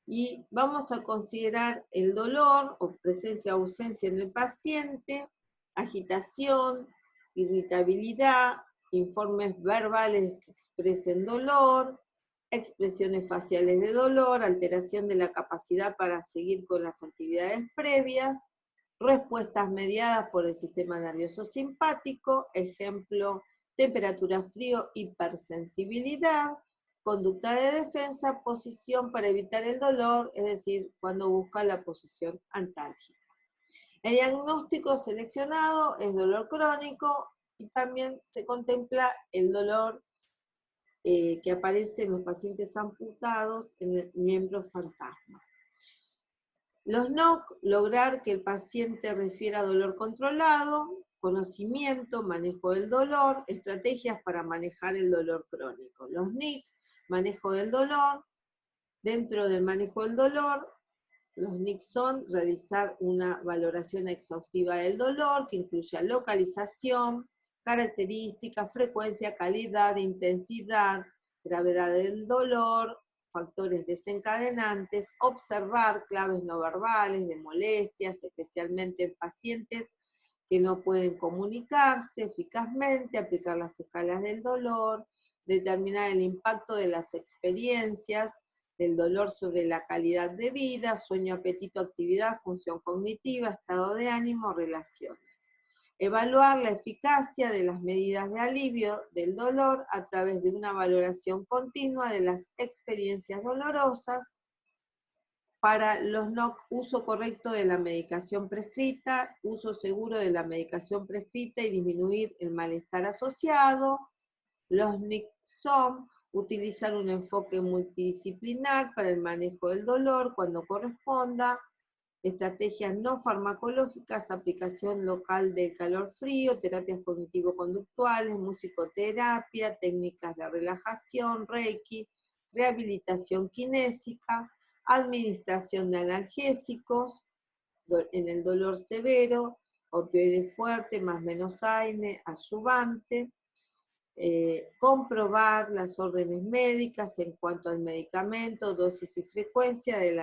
y vamos a considerar el dolor o presencia o ausencia en el paciente, agitación, irritabilidad, informes verbales que expresen dolor, expresiones faciales de dolor, alteración de la capacidad para seguir con las actividades previas, respuestas mediadas por el sistema nervioso simpático, ejemplo, temperatura frío, hipersensibilidad, conducta de defensa, posición para evitar el dolor, es decir, cuando busca la posición antálgica. El diagnóstico seleccionado es dolor crónico, y también se contempla el dolor que aparece en los pacientes amputados en el miembro fantasma. Los NOC, lograr que el paciente refiera dolor controlado, conocimiento, manejo del dolor, estrategias para manejar el dolor crónico. Los NIC, manejo del dolor. Dentro del manejo del dolor, los NIC son realizar una valoración exhaustiva del dolor que incluya localización, características, frecuencia, calidad, intensidad, gravedad del dolor, factores desencadenantes, observar claves no verbales de molestias, especialmente en pacientes que no pueden comunicarse eficazmente, aplicar las escalas del dolor, determinar el impacto de las experiencias del dolor sobre la calidad de vida, sueño, apetito, actividad, función cognitiva, estado de ánimo, relaciones. Evaluar la eficacia de las medidas de alivio del dolor a través de una valoración continua de las experiencias dolorosas. Para los NOC, uso correcto de la medicación prescrita, uso seguro de la medicación prescrita y disminuir el malestar asociado. Los NIC son utilizar un enfoque multidisciplinar para el manejo del dolor cuando corresponda, estrategias no farmacológicas, aplicación local del calor-frío, terapias cognitivo-conductuales, musicoterapia, técnicas de relajación, reiki, rehabilitación kinésica, administración de analgésicos en el dolor severo, opioide fuerte, más menos AINE, adyuvante, comprobar las órdenes médicas en cuanto al medicamento, dosis y frecuencia del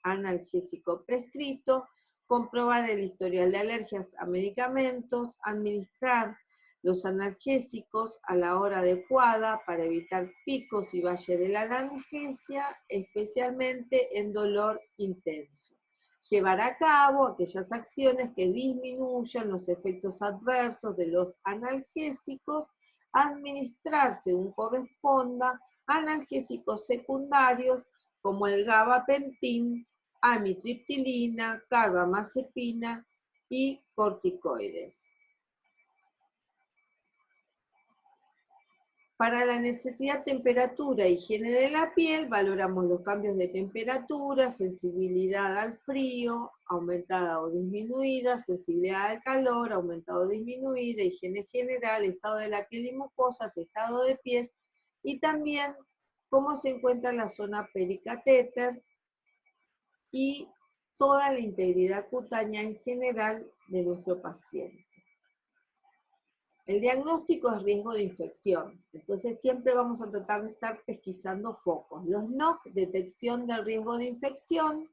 analgésico prescrito, comprobar el historial de alergias a medicamentos, administrar los analgésicos a la hora adecuada para evitar picos y valles de la analgesia, especialmente en dolor intenso. Llevar a cabo aquellas acciones que disminuyan los efectos adversos de los analgésicos, administrar según corresponda analgésicos secundarios como el gabapentin, amitriptilina, carbamazepina y corticoides. Para la necesidad temperatura e higiene de la piel, valoramos los cambios de temperatura, sensibilidad al frío, aumentada o disminuida, sensibilidad al calor, aumentada o disminuida, higiene general, estado de la piel y mucosas, estado de pies, y también cómo se encuentra la zona pericatéter y toda la integridad cutánea en general de nuestro paciente. El diagnóstico es riesgo de infección, entonces siempre vamos a tratar de estar pesquisando focos. Los NOC, detección del riesgo de infección,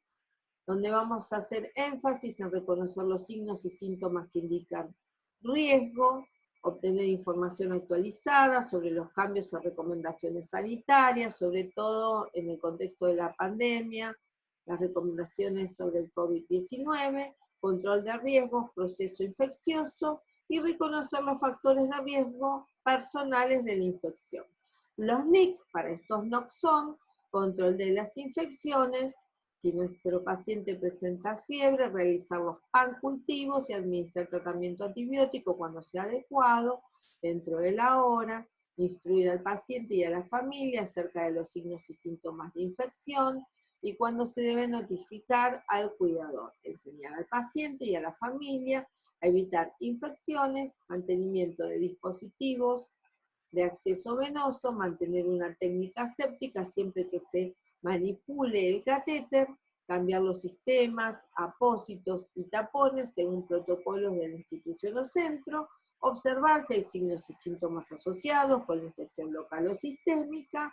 donde vamos a hacer énfasis en reconocer los signos y síntomas que indican riesgo, obtener información actualizada sobre los cambios en recomendaciones sanitarias, sobre todo en el contexto de la pandemia, las recomendaciones sobre el COVID-19, control de riesgos, proceso infeccioso, y reconocer los factores de riesgo personales de la infección. Los NIC para estos NOC son control de las infecciones, si nuestro paciente presenta fiebre, realizar los pancultivos y administrar tratamiento antibiótico cuando sea adecuado, dentro de la hora, instruir al paciente y a la familia acerca de los signos y síntomas de infección, y cuando se debe notificar al cuidador, enseñar al paciente y a la familia a evitar infecciones, mantenimiento de dispositivos de acceso venoso, mantener una técnica aséptica siempre que se manipule el catéter, cambiar los sistemas, apósitos y tapones según protocolos de la institución o centro, observar si hay signos y síntomas asociados con la infección local o sistémica,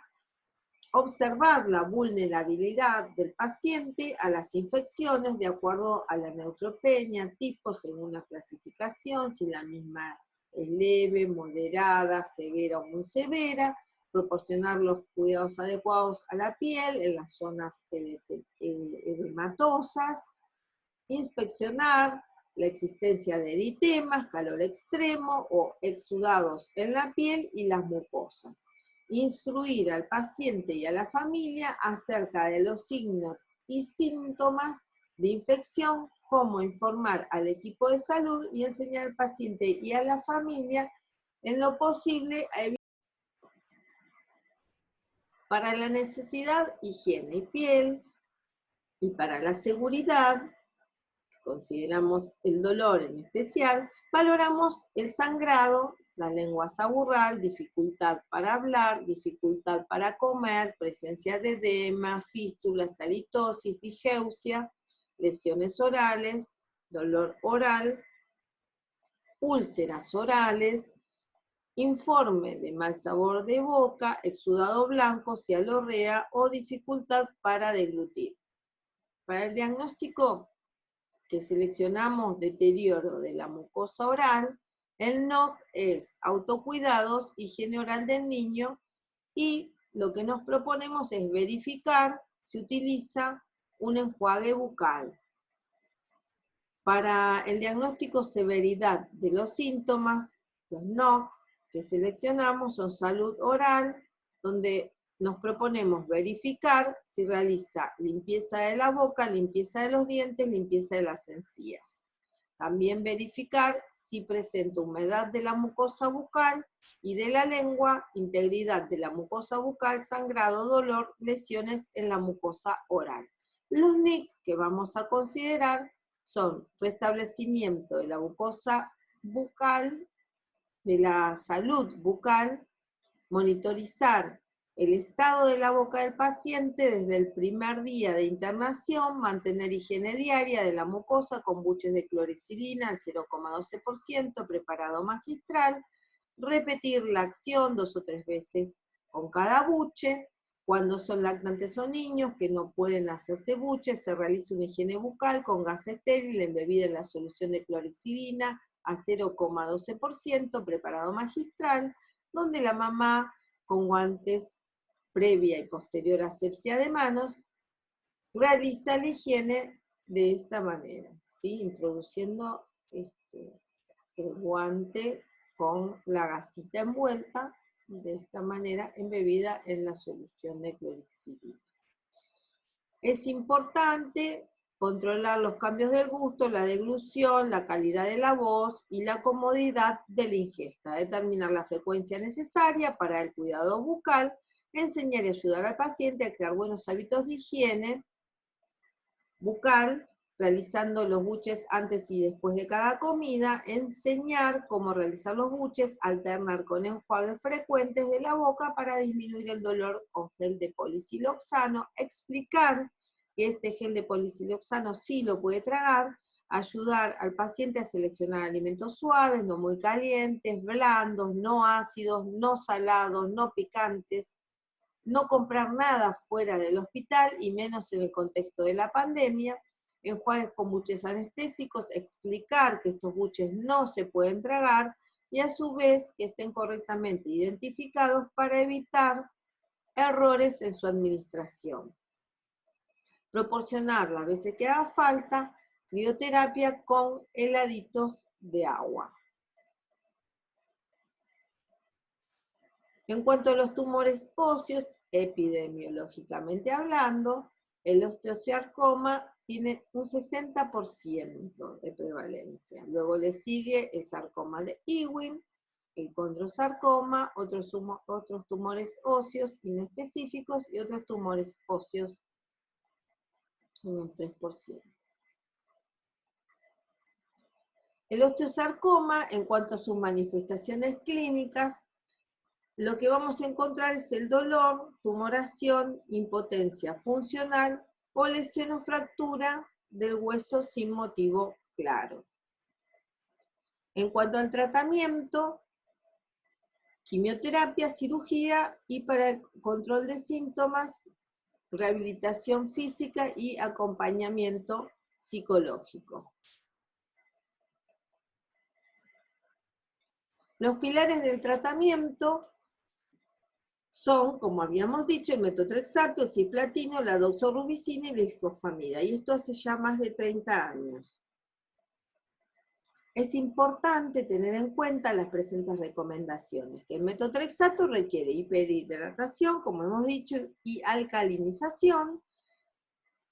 observar la vulnerabilidad del paciente a las infecciones de acuerdo a la neutropenia, tipo según la clasificación, si la misma es leve, moderada, severa o muy severa, proporcionar los cuidados adecuados a la piel en las zonas edematosas, inspeccionar la existencia de eritemas, calor extremo o exudados en la piel y las mucosas. Instruir al paciente y a la familia acerca de los signos y síntomas de infección, cómo informar al equipo de salud y enseñar al paciente y a la familia en lo posible a evitar. Para la necesidad higiene y piel, Y para la seguridad, consideramos el dolor en especial, valoramos el sangrado, la lengua saburral, dificultad para hablar, dificultad para comer, presencia de edema, fístulas, halitosis, digeusia, lesiones orales, dolor oral, úlceras orales, informe de mal sabor de boca, exudado blanco, cialorrea o dificultad para deglutir. Para el diagnóstico que seleccionamos deterioro de la mucosa oral, el NOC es autocuidados, higiene oral del niño, y lo que nos proponemos es verificar si utiliza un enjuague bucal. Para el diagnóstico severidad de los síntomas, los NOC que seleccionamos son salud oral, donde nos proponemos verificar si realiza limpieza de la boca, limpieza de los dientes, limpieza de las encías. También verificar si presenta humedad de la mucosa bucal y de la lengua, integridad de la mucosa bucal, sangrado, dolor, lesiones en la mucosa oral. Los NIC que vamos a considerar son restablecimiento de la mucosa bucal, de la salud bucal, monitorizar el estado de la boca del paciente desde el primer día de internación, mantener higiene diaria de la mucosa con buches de clorexidina al 0,12%, preparado magistral, repetir la acción 2 o 3 veces con cada buche. Cuando son lactantes o niños que no pueden hacerse buches, se realiza una higiene bucal con gas estéril embebida en la solución de clorexidina a 0,12%, preparado magistral, donde la mamá, con guantes previa y posterior asepsia de manos, realiza la higiene de esta manera, ¿sí? Introduciendo el guante con la gasita envuelta, de esta manera embebida en la solución de clorexidina. Es importante controlar los cambios del gusto, la deglución, la calidad de la voz y la comodidad de la ingesta, determinar la frecuencia necesaria para el cuidado bucal, enseñar y ayudar al paciente a crear buenos hábitos de higiene bucal, realizando los buches antes y después de cada comida, enseñar cómo realizar los buches, alternar con enjuagues frecuentes de la boca para disminuir el dolor con gel de polisiloxano, explicar que este gel de polisiloxano sí lo puede tragar, ayudar al paciente a seleccionar alimentos suaves, no muy calientes, blandos, no ácidos, no salados, no picantes, no comprar nada fuera del hospital y menos en el contexto de la pandemia, enjuagues con buches anestésicos, explicar que estos buches no se pueden tragar y a su vez que estén correctamente identificados para evitar errores en su administración. Proporcionar las veces que haga falta crioterapia con heladitos de agua. En cuanto a los tumores óseos, epidemiológicamente hablando, el osteosarcoma tiene un 60% de prevalencia. Luego le sigue el sarcoma de Ewing, el condrosarcoma, otros tumores óseos inespecíficos y otros tumores óseos en un 3%. El osteosarcoma, en cuanto a sus manifestaciones clínicas, lo que vamos a encontrar es el dolor, tumoración, impotencia funcional o lesión o fractura del hueso sin motivo claro. En cuanto al tratamiento, quimioterapia, cirugía y para el control de síntomas, rehabilitación física y acompañamiento psicológico. Los pilares del tratamiento son, como habíamos dicho, el metotrexato, el cisplatino, la doxorubicina y la ifosfamida, y esto hace ya más de 30 años. Es importante tener en cuenta las presentes recomendaciones, que el metotrexato requiere hiperhidratación, como hemos dicho, y alcalinización,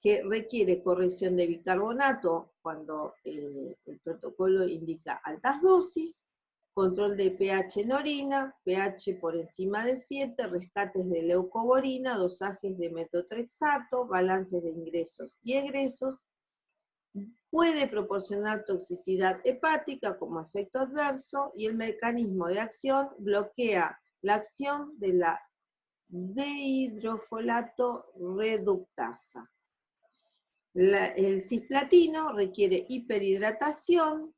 que requiere corrección de bicarbonato cuando el protocolo indica altas dosis, control de pH en orina, pH por encima de 7, rescates de leucoborina, dosajes de metotrexato, balances de ingresos y egresos. Puede proporcionar toxicidad hepática como efecto adverso y el mecanismo de acción bloquea la acción de la dehidrofolato reductasa. El cisplatino requiere hiperhidratación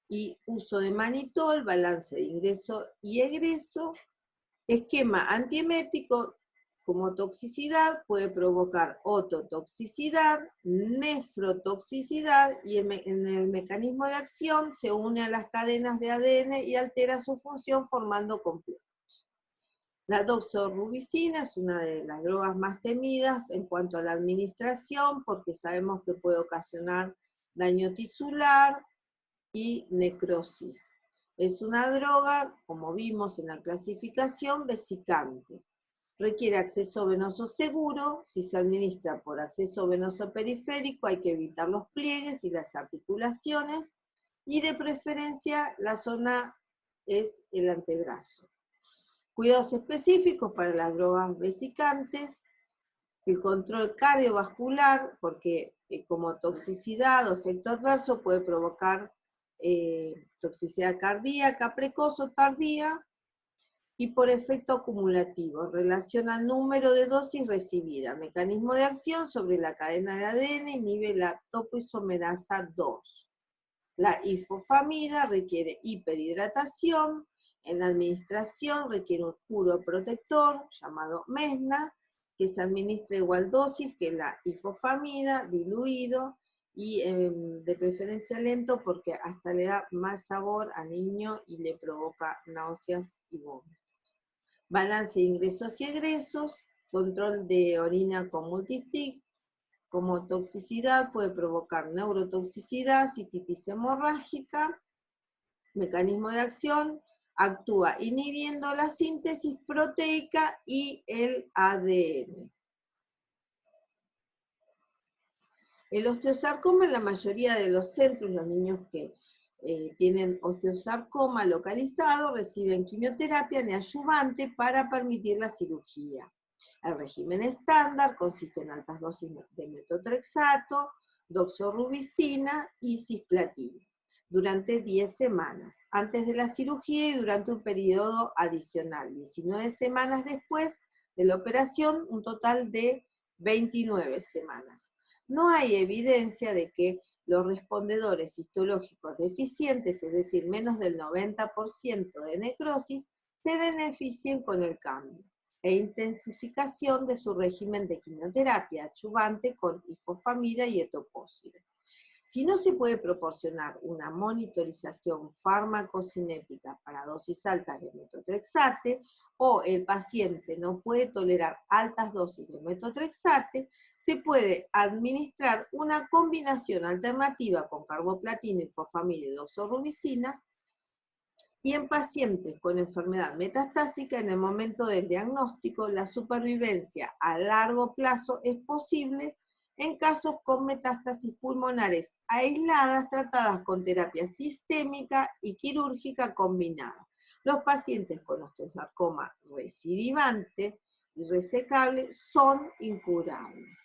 y uso de manitol, balance de ingreso y egreso. Esquema antiemético como toxicidad puede provocar ototoxicidad, nefrotoxicidad y en el mecanismo de acción se une a las cadenas de ADN y altera su función formando complejos. La doxorubicina es una de las drogas más temidas en cuanto a la administración porque sabemos que puede ocasionar daño tisular y necrosis. Es una droga, como vimos en la clasificación, vesicante. Requiere acceso venoso seguro. Si se administra por acceso venoso periférico hay que evitar los pliegues y las articulaciones y de preferencia la zona es el antebrazo. Cuidados específicos para las drogas vesicantes, el control cardiovascular, porque como toxicidad o efecto adverso puede provocar toxicidad cardíaca precoz o tardía, y por efecto acumulativo, relaciona el número de dosis recibida. Mecanismo de acción sobre la cadena de ADN, inhibe la topoisomerasa 2. La ifosfamida requiere hiperhidratación. En la administración requiere un uroprotector llamado MESNA, que se administra igual dosis que la ifosfamida, diluido, y de preferencia lento porque hasta le da más sabor al niño y le provoca náuseas y vómitos. Balance de ingresos y egresos, control de orina con multistick, como toxicidad puede provocar neurotoxicidad, cistitis hemorrágica. Mecanismo de acción, actúa inhibiendo la síntesis proteica y el ADN. El osteosarcoma en la mayoría de los centros, los niños que tienen osteosarcoma localizado reciben quimioterapia neoadyuvante para permitir la cirugía. El régimen estándar consiste en altas dosis de metotrexato, doxorubicina y cisplatina durante 10 semanas, antes de la cirugía y durante un periodo adicional, 19 semanas después de la operación, un total de 29 semanas. No hay evidencia de que los respondedores histológicos deficientes, es decir, menos del 90% de necrosis, se beneficien con el cambio e intensificación de su régimen de quimioterapia adyuvante con ifosfamida y etoposide. Si no se puede proporcionar una monitorización farmacocinética para dosis altas de metotrexate o el paciente no puede tolerar altas dosis de metotrexate, se puede administrar una combinación alternativa con carboplatino, ifosfamida y doxorubicina, y en pacientes con enfermedad metastásica, en el momento del diagnóstico, la supervivencia a largo plazo es posible en casos con metástasis pulmonares aisladas tratadas con terapia sistémica y quirúrgica combinada. Los pacientes con osteosarcoma recidivante y resecable son incurables.